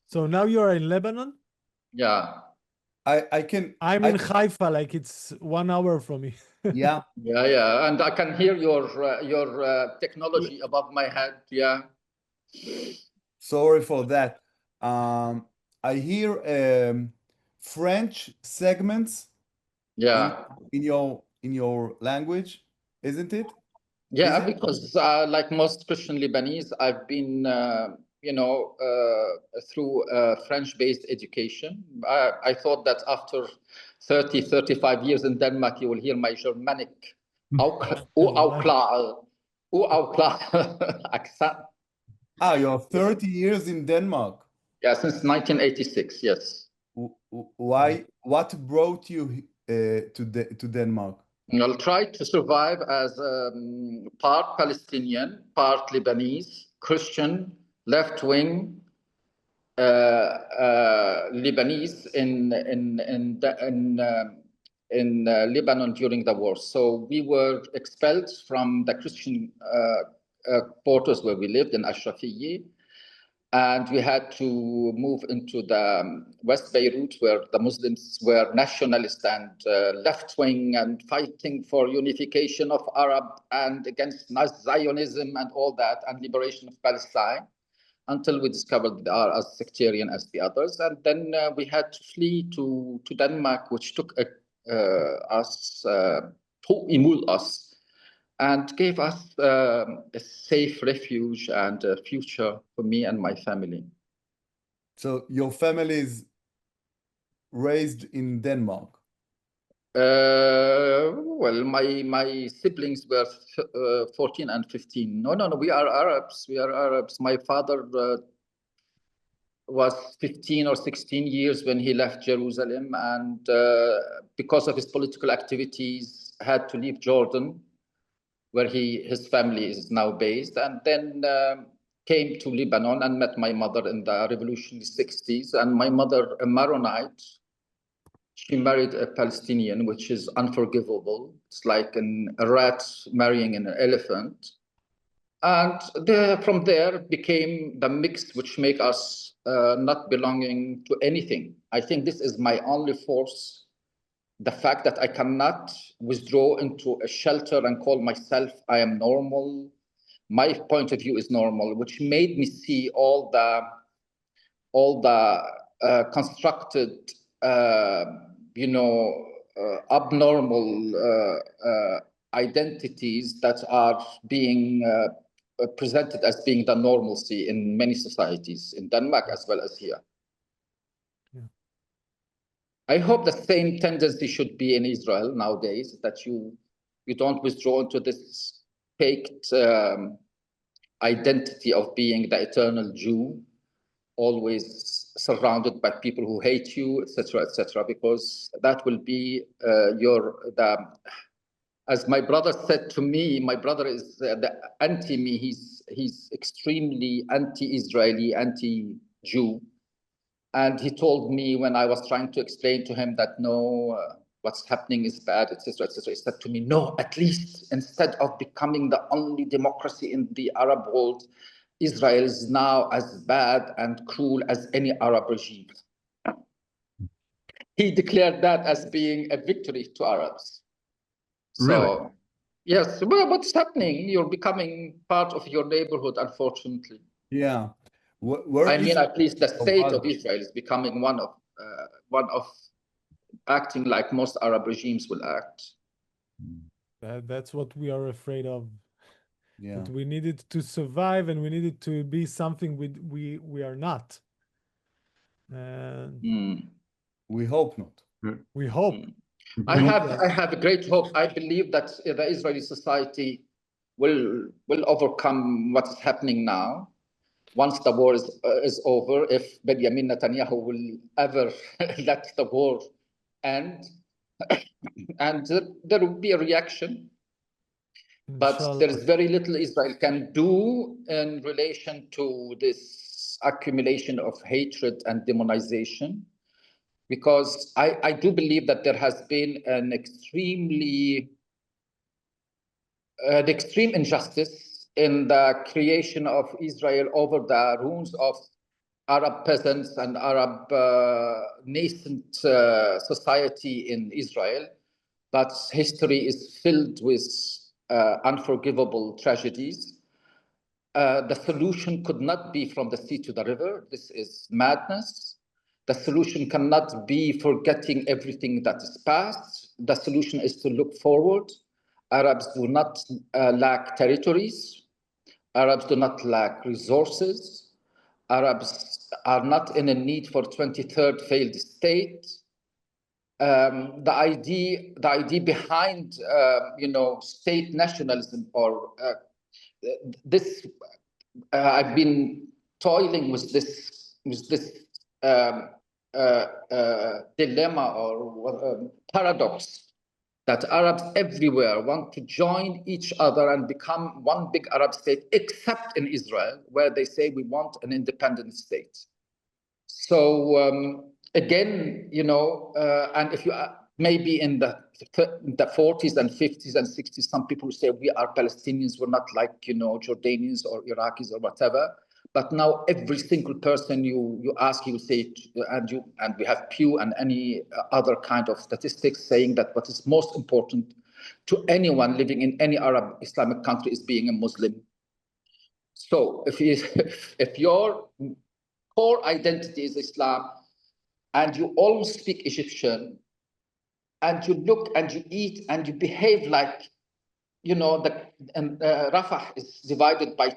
So now you're in Lebanon? yeah. I can. I'm in Haifa, like it's 1 hour from me. Yeah. Yeah, and I can hear your technology above my head. Yeah, Sorry for that. I hear French segments yeah, in your language, isn't it? yeah. Is it? Because like most Christian Lebanese, I've been, through French-based education. I thought that after 35 years in Denmark, you will hear my Germanic accent. Ah, you're 30 years in Denmark. Yeah, since 1986. Yes. Why? What brought you to Denmark? I'll try to survive as part Palestinian, part Lebanese, Christian, left-wing Lebanese in Lebanon during the war. So we were expelled from the Christian quarters where we lived in Ashrafiyeh. And we had to move into the West Beirut, where the Muslims were nationalist and left-wing and fighting for unification of Arab and against Zionism and all that, and liberation of Palestine, until we discovered they are as sectarian as the others. And then we had to flee to Denmark, which took us, and gave us a safe refuge and a future for me and my family. So your family is raised in Denmark? Well, my siblings were 14 and 15. No, we are Arabs. We are Arabs. My father was 15 or 16 years when he left Jerusalem, and because of his political activities, had to leave Jordan, where his family is now based, and then came to Lebanon and met my mother in the revolutionary 60s. And my mother, a Maronite, she married a Palestinian, which is unforgivable. It's like a rat marrying an elephant. And from there became the mix which make us not belonging to anything. I think this is my only force. The fact that I cannot withdraw into a shelter and call myself, I am normal. My point of view is normal, which made me see all the constructed, abnormal identities that are being presented as being the normalcy in many societies, in Denmark as well as here. I hope the same tendency should be in Israel nowadays, that you don't withdraw into this faked identity of being the eternal Jew, always surrounded by people who hate you, etc., because that will be as my brother said to me, my brother is the anti-me. He's extremely anti-Israeli, anti-Jew. And he told me when I was trying to explain to him that no, what's happening is bad, etc., he said to me, no, at least instead of becoming the only democracy in the Arab world, Israel is now as bad and cruel as any Arab regime. He declared that as being a victory to Arabs. So, Really? yes, well, what's happening? You're becoming part of your neighborhood, unfortunately. Yeah. Where I is mean, at least the your state of brother? Israel is becoming one of acting like most Arab regimes will act. That's what we are afraid of. Yeah. That we needed to survive, and we needed to be something we are not. And We hope not. we hope. I have a great hope. I believe that the Israeli society will overcome what is happening now. Once the war is over, if Benjamin Netanyahu will ever let the war end, and there will be a reaction. But Inshallah. there is very little Israel can do in relation to this accumulation of hatred and demonization, because I do believe that there has been an extreme injustice in the creation of Israel over the ruins of Arab peasants and Arab nascent society in Israel. But history is filled with unforgivable tragedies. The solution could not be from the sea to the river. This is madness. The solution cannot be forgetting everything that is past. The solution is to look forward. Arabs do not lack territories. Arabs do not lack resources. Arabs are not in a need for 23rd failed state. The idea behind state nationalism or this, I've been toiling with this dilemma or paradox that Arabs everywhere want to join each other and become one big Arab state, except in Israel, where they say we want an independent state. So again, and if you maybe in the 40s and 50s and 60s, some people say we are Palestinians, we're not like Jordanians or Iraqis or whatever. But now every single person you ask, he will say, and we have Pew and any other kind of statistics saying that what is most important to anyone living in any Arab Islamic country is being a Muslim. So if your core identity is Islam, and you all speak Egyptian, and you look and you eat and you behave like, Rafah is divided by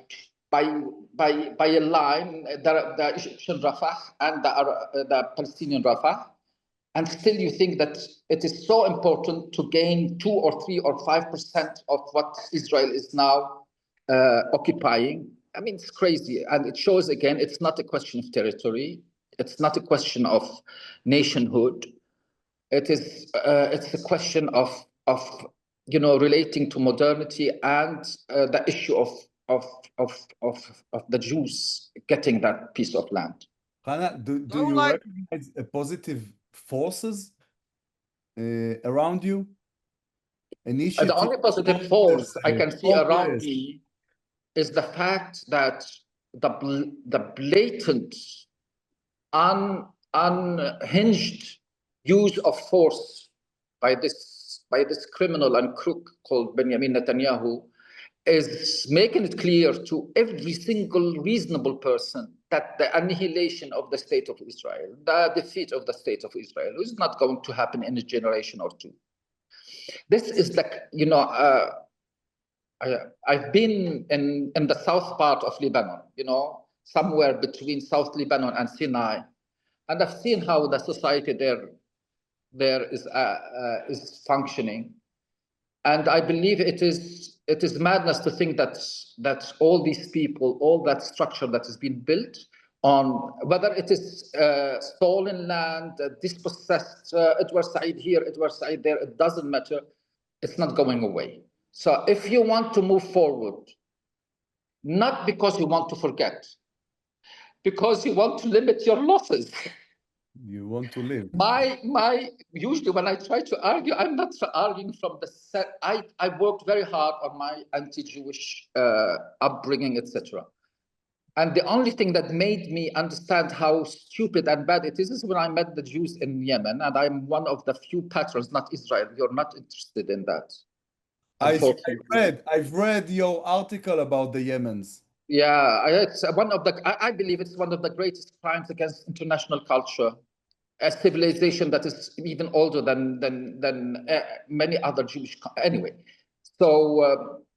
a line, the Egyptian Rafah and the Palestinian Rafah, and still you think that it is so important to gain 2 or 3 or 5% of what Israel is now occupying. I mean, it's crazy. And it shows, again, it's not a question of territory. It's not a question of nationhood. It's a question of relating to modernity and the issue of the Jews getting that piece of land. Hannah, do you recognize positive forces around you? The only positive force I can see around me is the fact that the blatant, unhinged use of force by this criminal and crook called Benjamin Netanyahu is making it clear to every single reasonable person that the annihilation of the state of Israel, the defeat of the state of Israel, is not going to happen in a generation or two. This is like, I've been in the south part of Lebanon, somewhere between South Lebanon and Sinai, and I've seen how the society there is functioning, and I believe it is madness to think that all these people, all that structure that has been built, on whether it is stolen land, dispossessed, Edward Said here, Edward Said there, it doesn't matter. It's not going away. So if you want to move forward, not because you want to forget, because you want to limit your losses. You want to live. Usually when I try to argue, I'm not arguing from the set. I worked very hard on my anti-Jewish upbringing, etc. And the only thing that made me understand how stupid and bad it is when I met the Jews in Yemen, and I'm one of the few patrons, not Israel. You're not interested in that. I've read your article about the Yemens. Yeah, it's one of the. I believe it's one of the greatest crimes against international culture, a civilization that is even older than many other Jewish. Anyway, so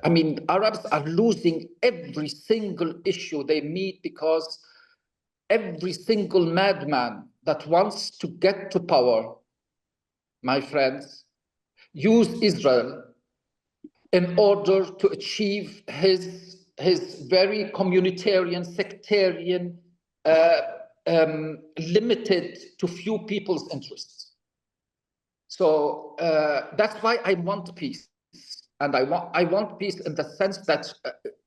I mean, Arabs are losing every single issue they meet because every single madman that wants to get to power, my friends, use Israel in order to achieve his very communitarian, sectarian, limited to few people's interests. So that's why I want peace. And I want peace in the sense that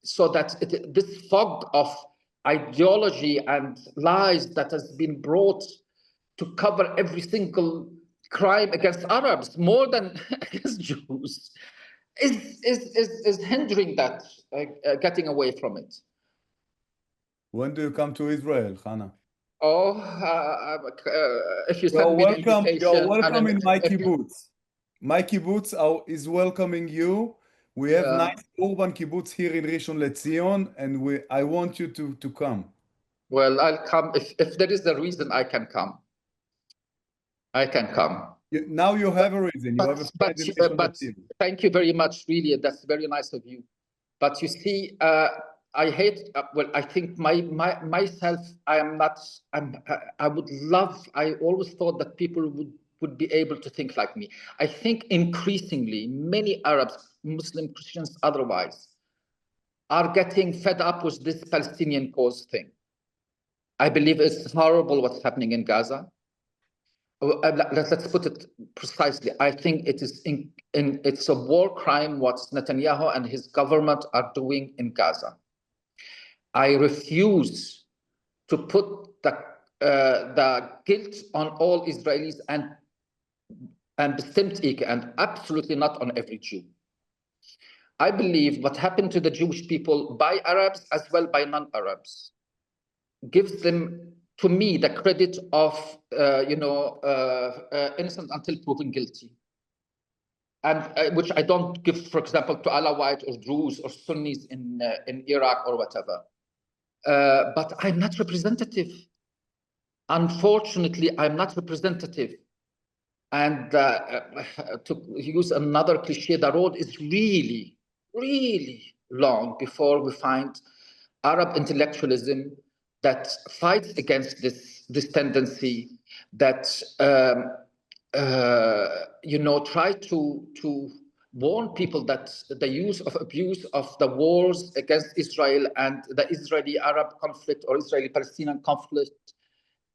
so that this fog of ideology and lies that has been brought to cover every single crime against Arabs more than against Jews is hindering that getting away from it. When do you come to Israel, Hannah? Oh, if you send me an invitation, you're welcome in my kibbutz. My kibbutz is welcoming you. We have nice urban kibbutz here in Rishon LeZion, and I want you to come. Well, I'll come if there is a reason I can come. I can come. Now you have a reason. You have a friend in Rishon LeZion. Thank you very much. Really, that's very nice of you. But you see, I hate. Well, I think myself. I would love. I always thought that people would be able to think like me. I think increasingly many Arabs, Muslim, Christians, otherwise, are getting fed up with this Palestinian cause thing. I believe it's horrible what's happening in Gaza. Let's put it precisely. I think it is it's a war crime what Netanyahu and his government are doing in Gaza. I refuse to put the guilt on all Israelis and bestimmt ich, and absolutely not on every Jew. I believe what happened to the Jewish people by Arabs as well by non-Arabs gives them, to me, the credit of innocent until proven guilty, and which I don't give, for example, to Alawite or Druze or Sunnis in Iraq or whatever. But I'm not representative. Unfortunately, I'm not representative. And to use another cliche, the road is really, really long before we find Arab intellectualism that fights against this tendency, that try to warn people that the abuse of the wars against Israel and the Israeli-Arab conflict or Israeli-Palestinian conflict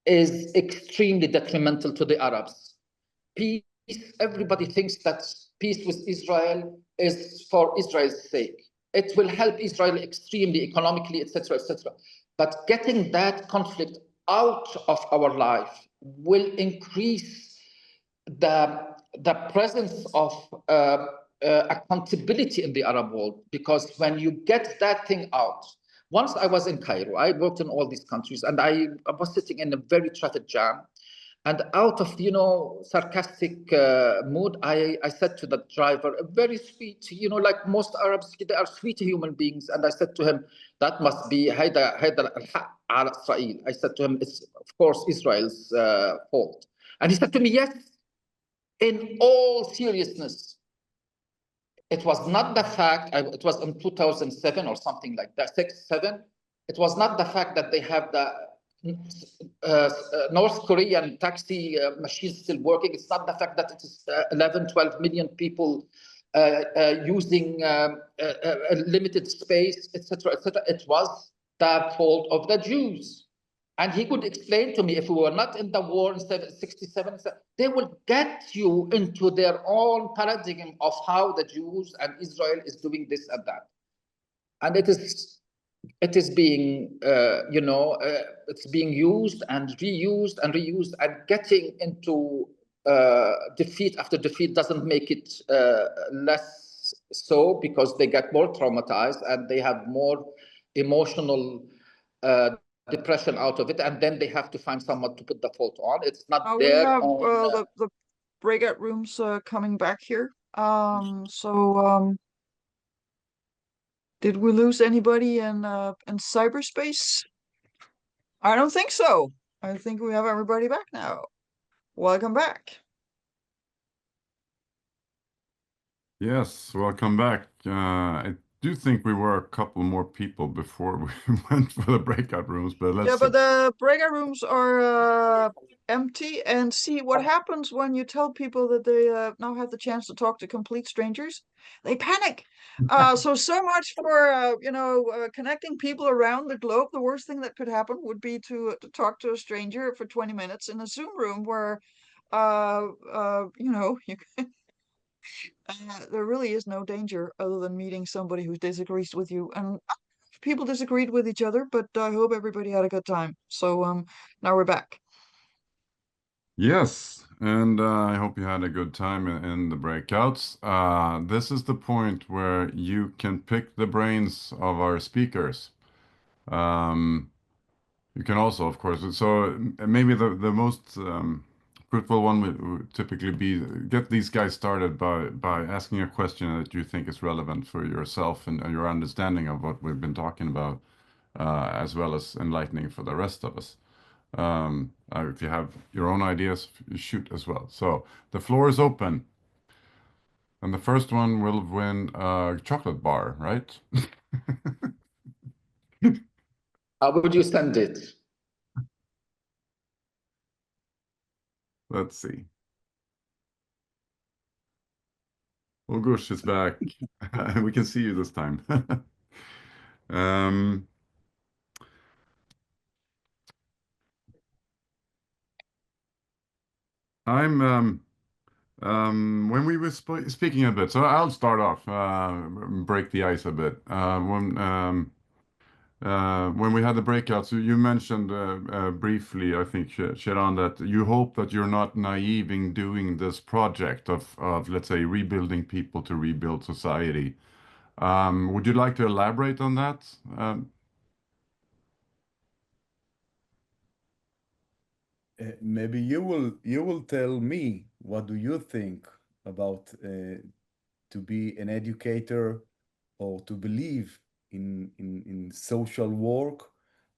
is extremely detrimental to the Arabs. Peace, everybody thinks that peace with Israel is for Israel's sake. It will help Israel extremely economically, etc., etc. But getting that conflict out of our life will increase the presence of accountability in the Arab world, because when you get that thing out, once I was in Cairo, I worked in all these countries, and I was sitting in a very traffic jam, and out of sarcastic mood, I said to the driver, very sweet, like most Arabs, they are sweet human beings, and I said to him, that must be Haida al Israel. I said to him, it's of course Israel's fault, and he said to me, yes. In all seriousness, it was not the fact, it was in 2007 or something like that, 6-7. It was not the fact that they have the North Korean taxi machines still working. It's not the fact that it is 11, 12 million people using a limited space, etc., etc. It was the fault of the Jews. And he could explain to me, if we were not in the war in 67, they will get you into their own paradigm of how the Jews and Israel is doing this and that. And it is being, it's being used and reused and getting into defeat after defeat doesn't make it less so, because they get more traumatized and they have more emotional depression out of it, and then they have to find someone to put the fault on. It's not We their have own. the breakout rooms coming back here. Did we lose anybody in cyberspace? I don't think so. I think we have everybody back now. Welcome back. Yes, welcome back. I do think we were a couple more people before we went for the breakout rooms, but let's Yeah, see. but the breakout rooms are empty. And see what happens when you tell people that they now have the chance to talk to complete strangers. They panic. So much for connecting people around the globe. The worst thing that could happen would be to talk to a stranger for 20 minutes in a Zoom room where you there really is no danger other than meeting somebody who disagrees with you. And people disagreed with each other, but I hope everybody had a good time. So now we're back. Yes, and I hope you had a good time in the breakouts. This is the point where you can pick the brains of our speakers. You can also, of course, so maybe the most fruitful one would typically be get these guys started by asking a question that you think is relevant for yourself and your understanding of what we've been talking about, as well as enlightening for the rest of us. If you have your own ideas, shoot as well. So the floor is open. And the first one will win a chocolate bar, right? How would you send it? Let's see. Oh, Gush is back. We can see you this time. Um, when we were speaking a bit, so I'll start off, break the ice a bit. When we had the breakouts, you mentioned briefly, I think, Sharon, that you hope that you're not naive in doing this project of, let's say, rebuilding people to rebuild society. Would you like to elaborate on that? Maybe you will tell me what do you think about to be an educator or to believe in social work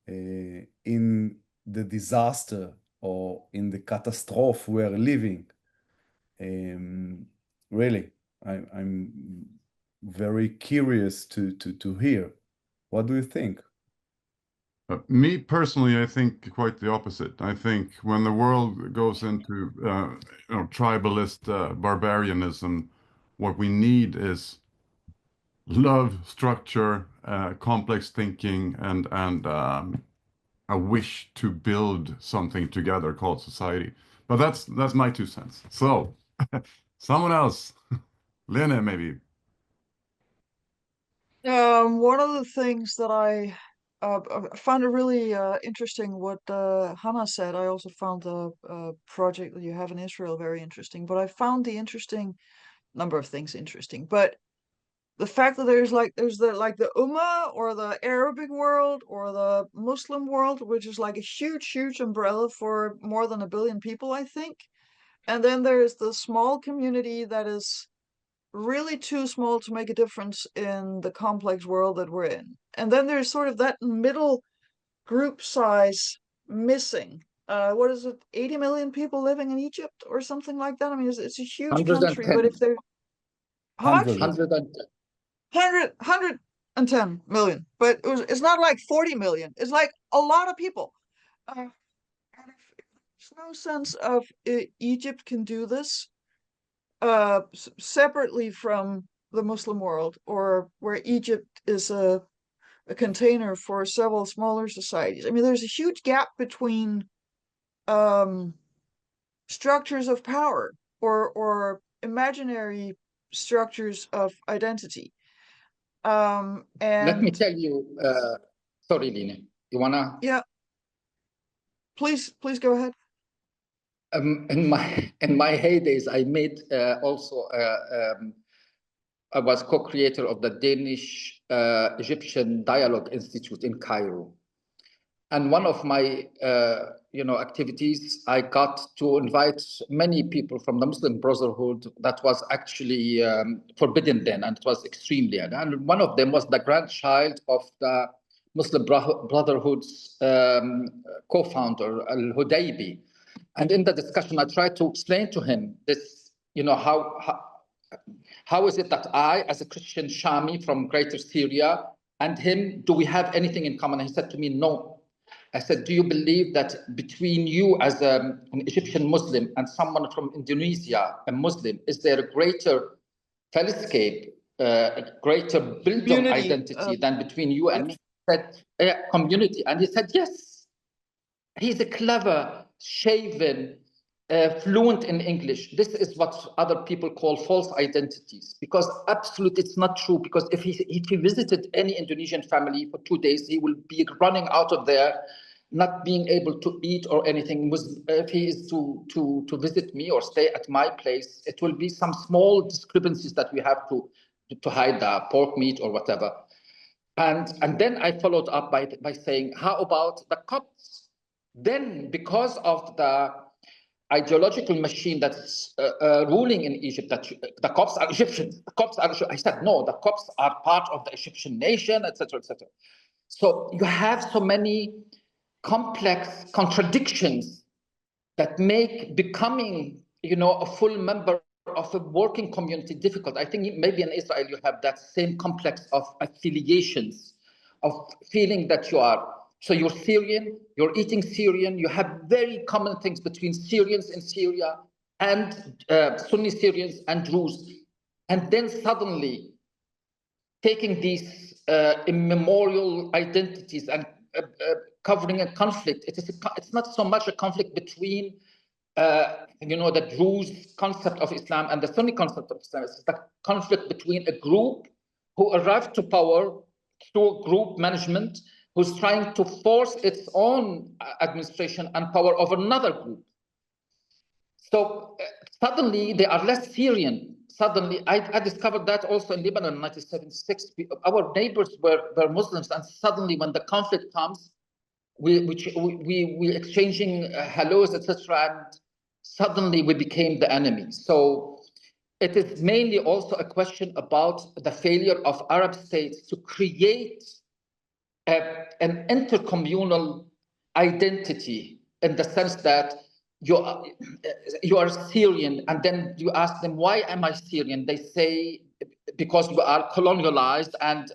in the disaster or in the catastrophe we're living. Really, I'm very curious to hear. What do you think? Me personally, I think quite the opposite. I think when the world goes into tribalist barbarianism, what we need is love, structure, complex thinking, and a wish to build something together called society. But that's my 2 cents. So, someone else, Lene, maybe. One of the things that I found it really interesting what Hannah said. I also found the project that you have in Israel very interesting, but I found the interesting number of things interesting. But the fact that there's the Ummah or the Arabic world or the Muslim world, which is like a huge umbrella for more than 1 billion people, I think. And then there's the small community that is really too small to make a difference in the complex world that we're in. And then there's sort of that middle group size missing. What is it? 80 million people living in Egypt or something like that. I mean, it's a huge country, but 110. if there, how much? 100. 110 million. But it's not like 40 million. It's like a lot of people. And if there's no sense of Egypt can do this, separately from the Muslim world, or where Egypt is a container for several smaller societies. I mean, there's a huge gap between structures of power or imaginary structures of identity. Let me And tell you, sorry, Lina, you wanna? yeah, please go ahead. In my heydays, I made also I was co-creator of the Danish Egyptian Dialogue Institute in Cairo. And one of my activities, I got to invite many people from the Muslim Brotherhood that was actually forbidden then, and it was extremely. And one of them was the grandchild of the Muslim Brotherhood's co-founder, Al-Hudaybi. And in the discussion, I tried to explain to him this, how is it that I, as a Christian Shami from Greater Syria, and him, do we have anything in common? And he said to me, no. I said, do you believe that between you as an Egyptian Muslim and someone from Indonesia, a Muslim, is there a greater fellowship, a greater Bildung identity than between you and me? I said, community. And he said, yes. He's a clever, shaven, fluent in English. This is what other people call false identities, because absolutely it's not true. Because if he visited any Indonesian family for 2 days, he will be running out of there, not being able to eat or anything. If he is to visit me or stay at my place, it will be some small discrepancies that we have to hide the pork meat or whatever. And then I followed up by saying, how about the Copts? Then, because of the ideological machine that's ruling in Egypt, that the Copts are Egyptians. The Copts are. I said no. The Copts are part of the Egyptian nation, etc., etc. So you have so many complex contradictions that make becoming, a full member of a working community difficult. I think maybe in Israel you have that same complex of affiliations, of feeling that you are. So you're Syrian, you're eating Syrian, you have very common things between Syrians in Syria and Sunni Syrians and Druze. And then suddenly taking these immemorial identities and covering a conflict. It's not so much a conflict between the Druze concept of Islam and the Sunni concept of Islam. It's the conflict between a group who arrived to power through group management, who's trying to force its own administration and power over another group. So suddenly they are less Syrian. Suddenly, I discovered that also in Lebanon in 1976. Our neighbors were Muslims, and suddenly when the conflict comes, we exchanging hellos, etc., and suddenly we became the enemy. So it is mainly also a question about the failure of Arab states to create an intercommunal identity, in the sense that you are Syrian, and then you ask them, why am I Syrian? They say, because you are colonialized, and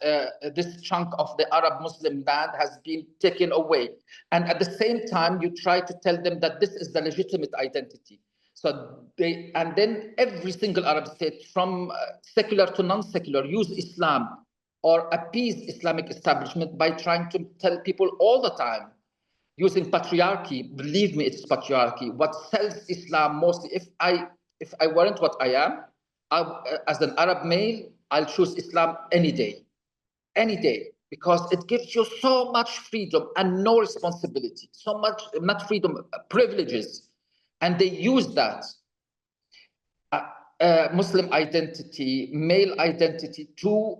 this chunk of the Arab Muslim land has been taken away. And at the same time, you try to tell them that this is the legitimate identity. So and then every single Arab state, from secular to non-secular, use Islam or appease Islamic establishment by trying to tell people all the time, using patriarchy. Believe me, it's patriarchy. What sells Islam mostly, if I weren't what I am, as an Arab male, I'll choose Islam any day, because it gives you so much freedom and no responsibility, so much, not freedom, privileges. And they use that Muslim identity, male identity, to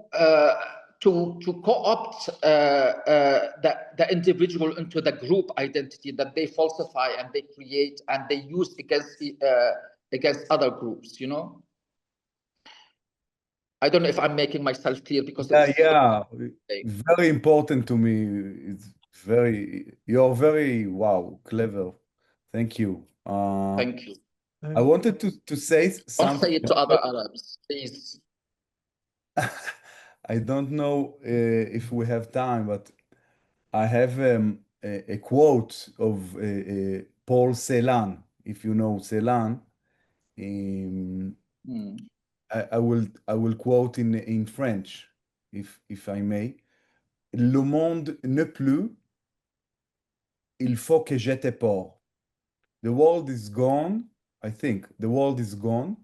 co-opt the individual into the group identity that they falsify and they create and they use against other groups. I don't know if I'm making myself clear, because very important to me. It's you're very clever. Thank you. Thank you. I wanted to say something. Don't say it to other Arabs, please. I don't know if we have time, but I have a quote of Paul Celan. If you know Celan, Mm. I will quote in French, if I may. Le monde ne plus, il faut que je te porte. The world is gone, I think. The world is gone.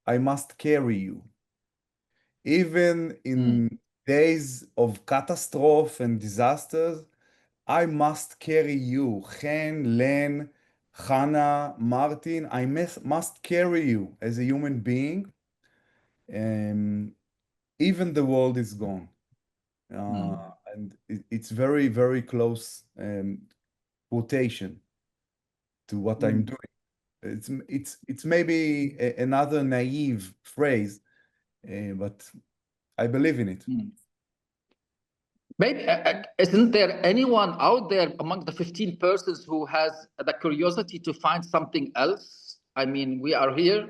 I must carry you. Even in days of catastrophe and disasters, I must carry you. Chen, Len, Hannah, Martin, I must carry you as a human being. Even the world is gone. And it's very, very close quotation to what I'm doing. It's maybe another naive phrase, but I believe in it. Maybe, isn't there anyone out there among the 15 persons who has the curiosity to find something else? I mean, we are here.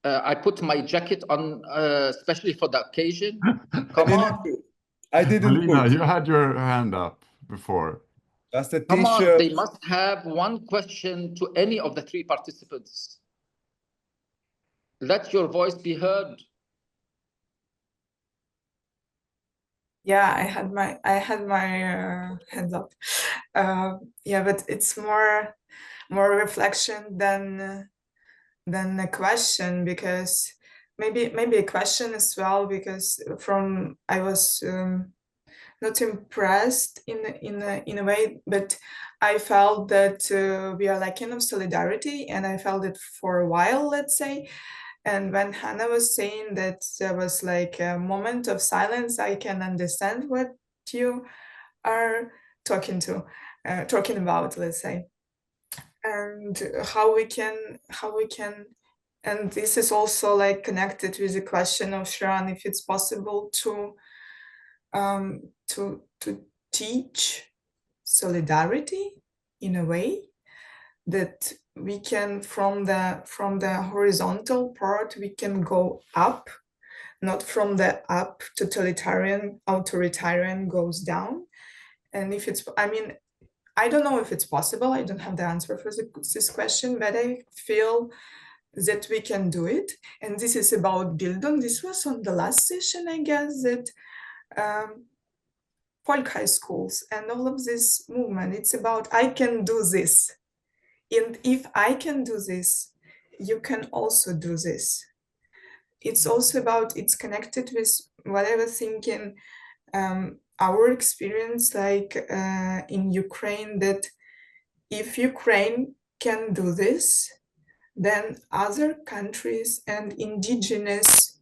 I put my jacket on, especially for the occasion. Come on. I didn't Alina, put. you had your hand up before. Just a Come on, t-shirt. they must have one question to any of the three participants. Let your voice be heard. Yeah, I had my hands up. Yeah, but it's more reflection than a question, because maybe a question as well, because I was not impressed in a way, but I felt that we are lacking of solidarity, and I felt it for a while, let's say. And when Hannah was saying that there was like a moment of silence, I can understand what you are talking about, let's say, and how we can, and this is also like connected with the question of Sharon, if it's possible to teach solidarity in a way that we can, from the horizontal part, we can go up, not from the up authoritarian goes down. And if it's, I mean, I don't know if it's possible, I don't have the answer for this question, but I feel that we can do it. And this is about Bildung. This was on the last session, I guess, that folk high schools and all of this movement, it's about I can do this. And if I can do this, you can also do this. It's also about, it's connected with what I was thinking, our experience, like in Ukraine, that if Ukraine can do this, then other countries and indigenous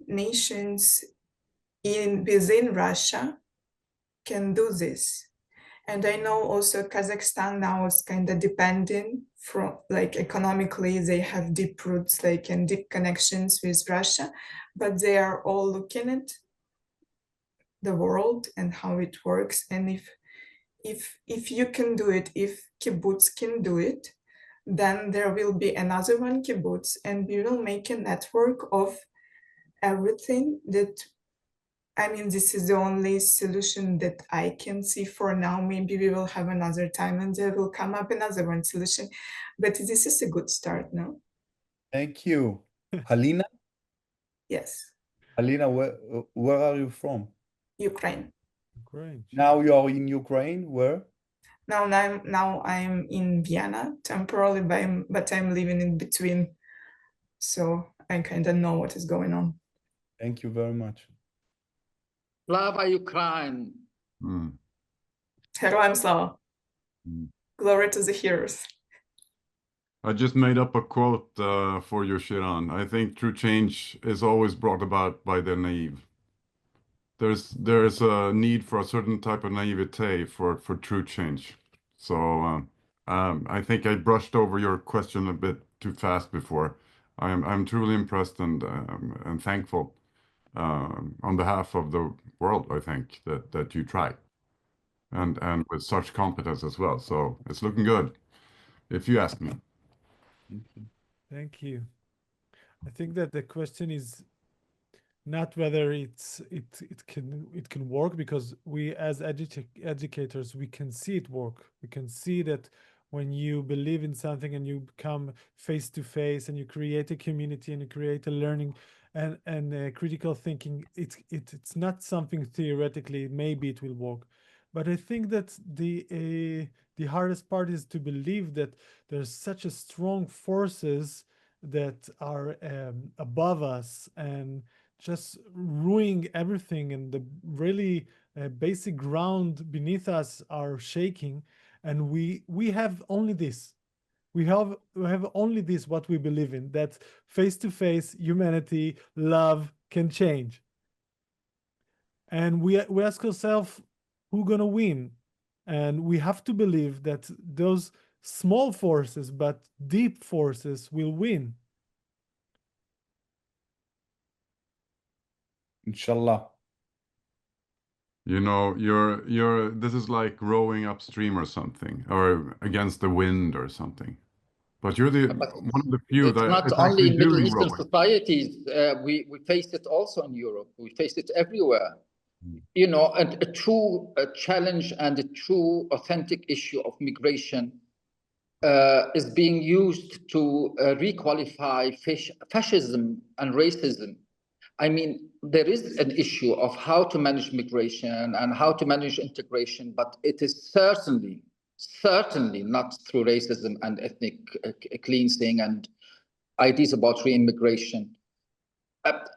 nations within Russia can do this. And I know also Kazakhstan now is kind of depending from, like, economically, they have deep roots, like, and deep connections with Russia, but they are all looking at the world and how it works. And if you can do it, if kibbutz can do it, then there will be another one kibbutz, and we will make a network of everything that, I mean, this is the only solution that I can see for now. Maybe we will have another time and there will come up another one solution. But this is a good start, no? Thank you. Halina? Yes, Halina, where are you from? Ukraine. Great. Now you are in Ukraine, where? Now I'm in Vienna temporarily, but I'm living in between. So I kind of know what is going on. Thank you very much. Slava Ukraine. Heroям slava. Mm. Glory to the heroes. I just made up a quote for you, Shiran. I think true change is always brought about by the naive. There's a need for a certain type of naivete for true change. So I think I brushed over your question a bit too fast before. I'm truly impressed and thankful on behalf of the world. I think that you try, and with such competence as well. So it's looking good, if you ask me. Thank you. I think that the question is not whether it can work, because we as educators, we can see it work. We can see that when you believe in something and you come face to face and you create a community and you create a learning and critical thinking, it's not something theoretically, maybe it will work. But I think that the hardest part is to believe that there's such a strong forces that are above us and just ruining everything, and the really basic ground beneath us are shaking, and we have only this. We have only this, what we believe in, that face-to-face humanity, love can change. And we ask ourselves, who's gonna win? And we have to believe that those small forces but deep forces will win. Inshallah. You know, this is like rowing upstream or something, or against the wind or something. But you're But one of the few it's that not is only actually in Middle doing Eastern rowing. societies. We face it also in Europe. We face it everywhere. You know, a true challenge and a true authentic issue of migration is being used to requalify fascism and racism. I mean, there is an issue of how to manage migration and how to manage integration, but it is certainly not through racism and ethnic cleansing and ideas about re-immigration.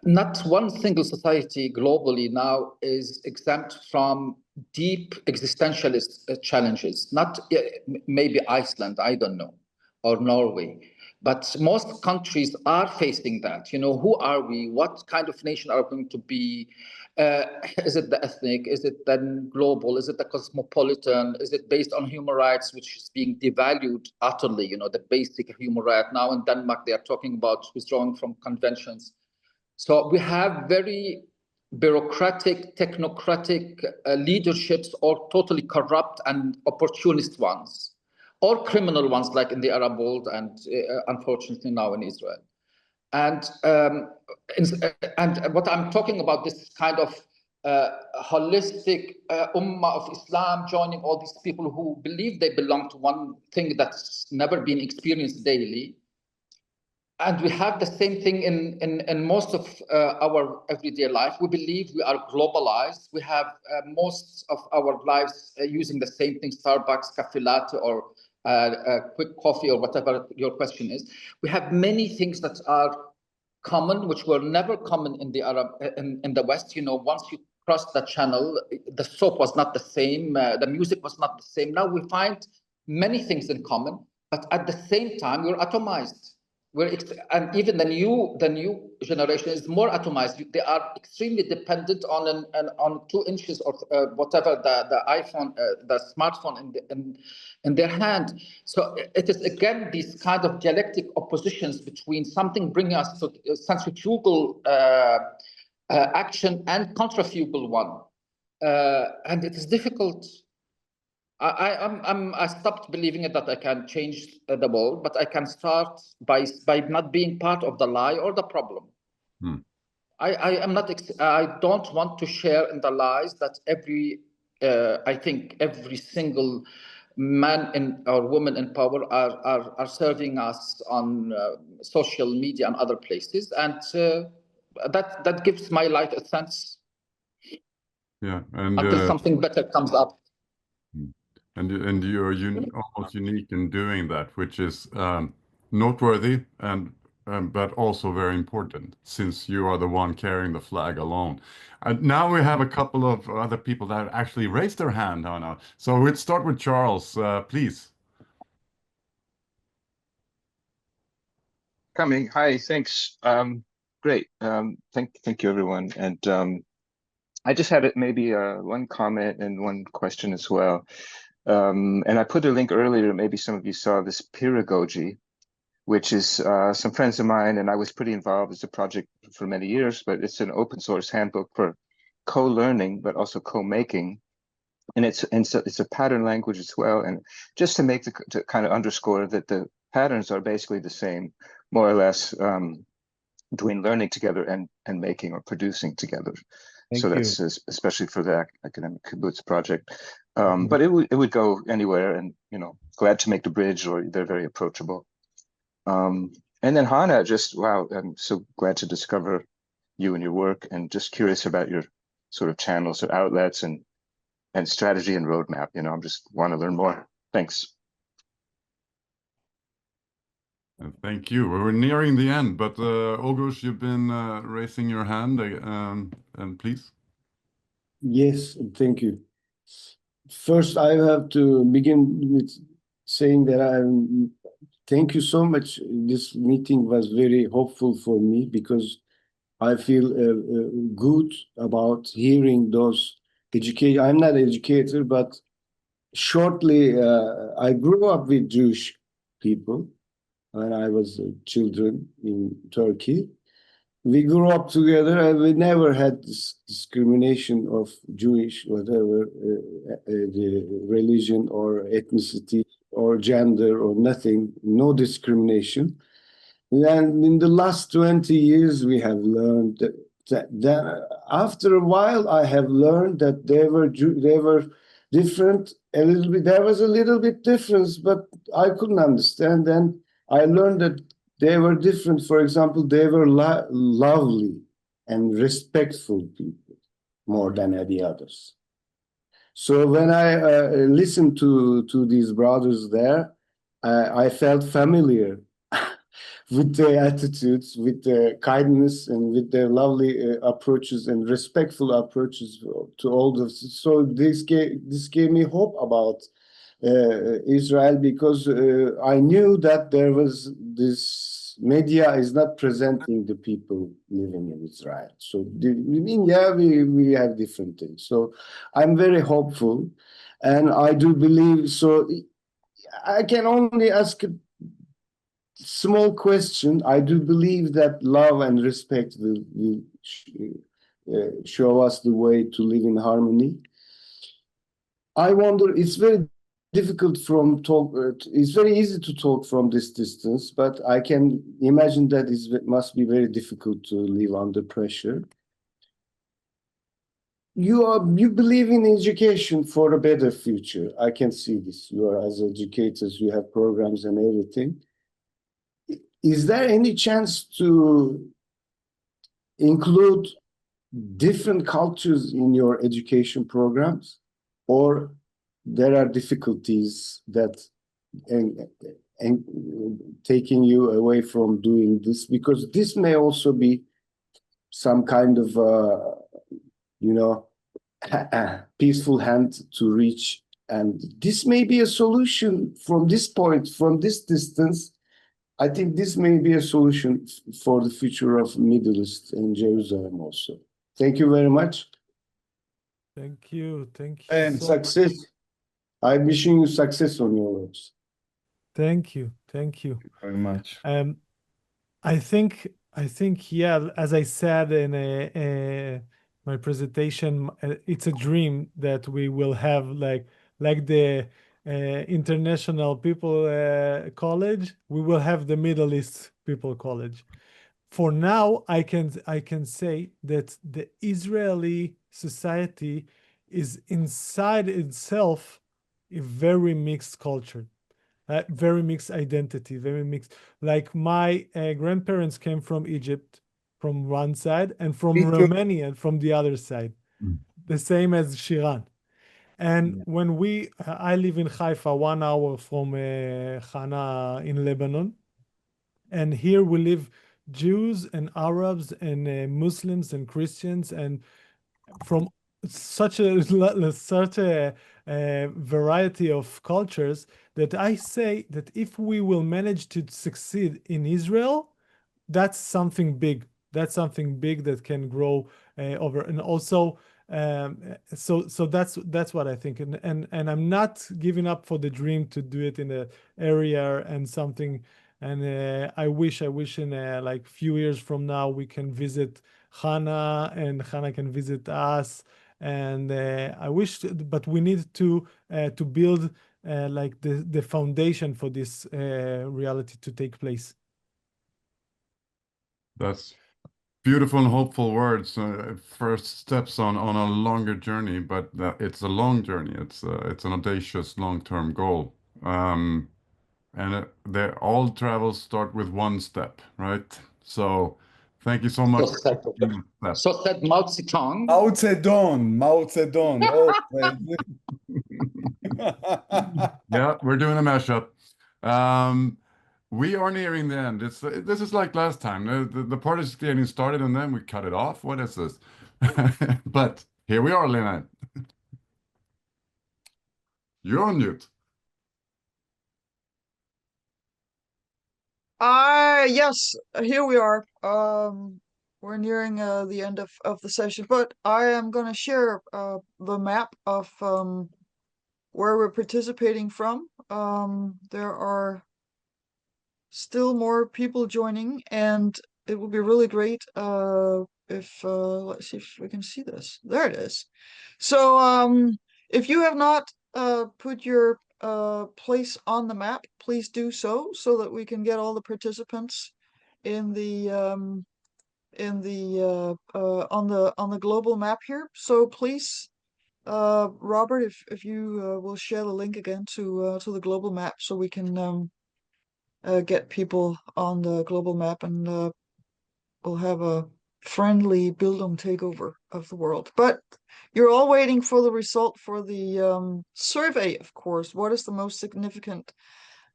Not one single society globally now is exempt from deep existentialist challenges. Not maybe Iceland, I don't know, or Norway, but most countries are facing that. You know, who are we? What kind of nation are we going to be? Is it the ethnic? Is it then global? Is it the cosmopolitan? Is it based on human rights, which is being devalued utterly? You know, the basic human right. Now in Denmark, they are talking about withdrawing from conventions. So we have very bureaucratic, technocratic leaderships, or totally corrupt and opportunist ones, or criminal ones like in the Arab world and unfortunately now in Israel. And what I'm talking about, this kind of holistic ummah of Islam joining all these people who believe they belong to one thing that's never been experienced daily. And we have the same thing in most of our everyday life. We believe we are globalized. We have most of our lives using the same thing, Starbucks, cafe latte, or quick coffee, or whatever your question is. We have many things that are common, which were never common in the in the West. You know, once you cross the channel, the soap was not the same, the music was not the same. Now we find many things in common, but at the same time, we're atomized. And even the new generation is more atomized. They are extremely dependent on 2 inches of whatever the iPhone, the smartphone in their hand. So it is again these kind of dialectic oppositions between something bringing us to centrifugal action and contrafugal one, and it is difficult. I stopped believing that I can change the world, but I can start by not being part of the lie or the problem. I don't want to share in the lies that I think every single man or woman in power are serving us on social media and other places, and that gives my life a sense. Yeah, and until something better comes up. And you're almost unique in doing that, which is noteworthy and but also very important, since you are the one carrying the flag alone. Now we have a couple of other people that actually raised their hand, Hannah. So we'll start with Charles, please. Coming. Hi, thanks. Great. Thank you, everyone. And I just had maybe one comment and one question as well. And I put a link earlier, maybe some of you saw this pedagogy, which is some friends of mine, and I was pretty involved as a project for many years, but it's an open source handbook for co-learning, but also co-making. And it's a pattern language as well. And just to kind of underscore that the patterns are basically the same, more or less, doing learning together and making or producing together. So that's especially for the Academic Kibbutz project. But it would go anywhere, and glad to make the bridge, or they're very approachable. And then Hannah, just wow, I'm so glad to discover you and your work, and just curious about your sort of channels or outlets and strategy and roadmap. I'm just want to learn more. Thanks. Thank you. We're nearing the end, but Oguz, you've been raising your hand, and please. Yes, thank you. First, I have to begin with saying that thank you so much. This meeting was very hopeful for me because I feel good about hearing those education. I'm not an educator, but shortly, I grew up with Jewish people when I was children in Turkey. We grew up together and we never had this discrimination of Jewish, whatever, the religion or ethnicity or gender or nothing, no discrimination. And in the last 20 years, we have learned that after a while, I have learned that they were different a little bit. There was a little bit difference, but I couldn't understand. And I learned that they were different. For example, they were lovely and respectful people more than the others. So when I listened to these brothers there, I felt familiar with their attitudes, with their kindness, and with their lovely approaches and respectful approaches to all of us. So this gave me hope about Israel, because I knew that there was this media is not presenting the people living in Israel. So in India, we have different things. So I'm very hopeful, and I do believe, so I can only ask a small question. I do believe that love and respect will show us the way to live in harmony. I wonder, it's very difficult it's very easy to talk from this distance, but I can imagine that it must be very difficult to live under pressure. You believe in education for a better future. I can see this. You are, as educators, you have programs and everything. Is there any chance to include different cultures in your education programs, or there are difficulties that and taking you away from doing this? Because this may also be some kind of peaceful hand to reach, and this may be a solution from this point, from this distance. I think this may be a solution for the future of Middle East and Jerusalem also. Thank you very much. Thank you. Thank you. And so success. I'm wishing you success on your works. Thank you. Thank you. Very much. I think, yeah, as I said in my presentation, it's a dream that we will have like the International People College. We will have the Middle East People College. For now, I can say that the Israeli society is inside itself a very mixed culture. Very mixed identity, very mixed. Like my grandparents came from Egypt, from one side, and from Romania from the other side. The same as Shiran. And when I live in Haifa, 1 hour from Hana in Lebanon. And here we live Jews and Arabs and Muslims and Christians, and from such a variety of cultures, that I say that if we will manage to succeed in Israel, that's something big. That's something big that can grow over. And also, so that's what I think. And I'm not giving up for the dream to do it in the area and something. And I wish in like few years from now we can visit Hana, and Hana can visit us. And I wish, but we need to build like the foundation for this reality to take place. That's beautiful and hopeful words. First steps on a longer journey, but it's a long journey. It's an audacious long-term goal. And all travels start with one step, right? So thank you so much. So said Mao Zedong. Mao Zedong, Mao Zedong. Oh, Yeah, we're doing a mashup. We are nearing the end. This is like last time. The part is getting started and then we cut it off. What is this? But here we are, Lena. You're on mute. Yes, here we are. We're nearing the end of the session, but I am going to share the map of where we're participating from. There are still more people joining, and it would be really great if let's see if we can see this. There it is. So if you have not put your place on the map, please do so that we can get all the participants in the on the global map here. So please, Robert, if you will share the link again to the global map so we can get people on the global map, and we'll have a friendly Bildung takeover of the world. But you're all waiting for the result for the survey, of course. What is the most significant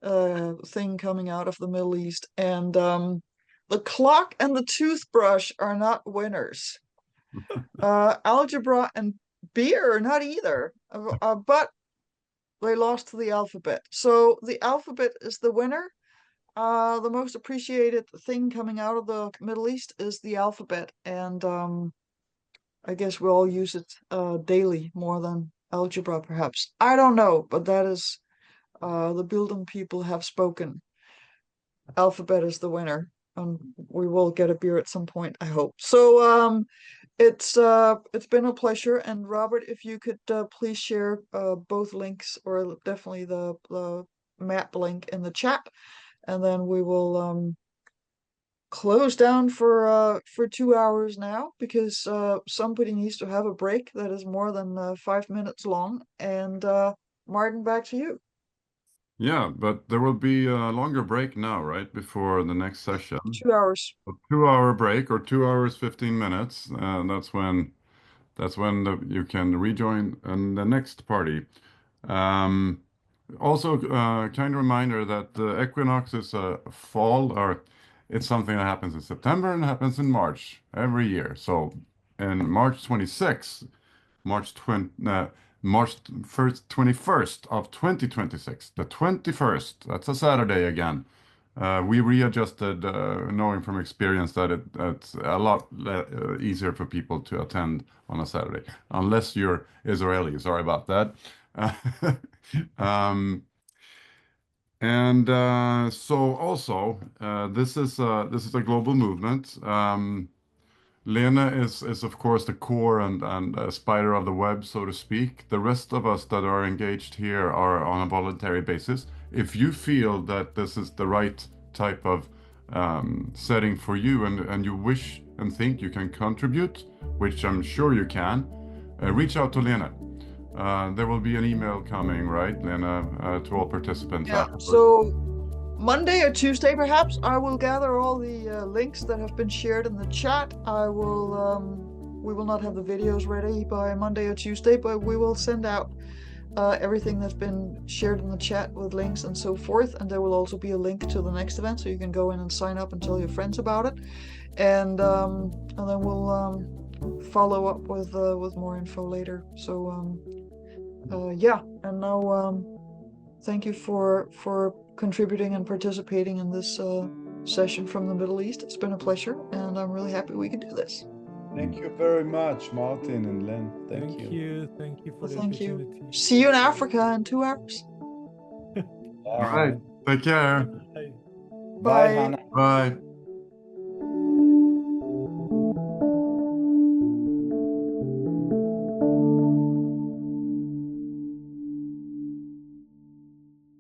thing coming out of the Middle East? And the clock and the toothbrush are not winners. Algebra and beer are not either, but they lost to the alphabet. So the alphabet is the winner. The most appreciated thing coming out of the Middle East is the alphabet, and I guess we all use it daily more than algebra, perhaps. I don't know, but that is the Bildung people have spoken. Alphabet is the winner, and we will get a beer at some point, I hope. So it's been a pleasure, and Robert, if you could please share both links, or definitely the map link in the chat. And then we will close down for 2 hours now, because somebody needs to have a break that is more than 5 minutes long. And Martin, back to you. Yeah, but there will be a longer break now, right? Before the next session. 2 hours. A 2 hour break, or 2 hours, 15 minutes. That's when you can rejoin the next party. Also, kind of reminder that the equinox is a fall, or it's something that happens in September and happens in March every year. So, in March 26th, March 21st of 2026, the 21st, that's a Saturday again. We readjusted, knowing from experience that it's a lot easier for people to attend on a Saturday, unless you're Israeli. Sorry about that. So also, this is a global movement. Lena is of course the core and spider of the web, so to speak. The rest of us that are engaged here are on a voluntary basis. If you feel that this is the right type of setting for you, and you wish and think you can contribute, which I'm sure you can, reach out to Lena. There will be an email coming, right, Lena, to all participants. Yeah, so Monday or Tuesday, perhaps, I will gather all the links that have been shared in the chat. We will not have the videos ready by Monday or Tuesday, but we will send out everything that's been shared in the chat with links and so forth. And there will also be a link to the next event, so you can go in and sign up and tell your friends about it. And then we'll follow up with more info later. So yeah, and now thank you for contributing and participating in this session from the Middle East. It's been a pleasure, and I'm really happy we could do this. Thank you very much, Martin and Len. Thank you. Thank you for the Thank you. opportunity. See you in Africa in 2 hours. All right. Take care. Bye. Bye, Hannah. Bye.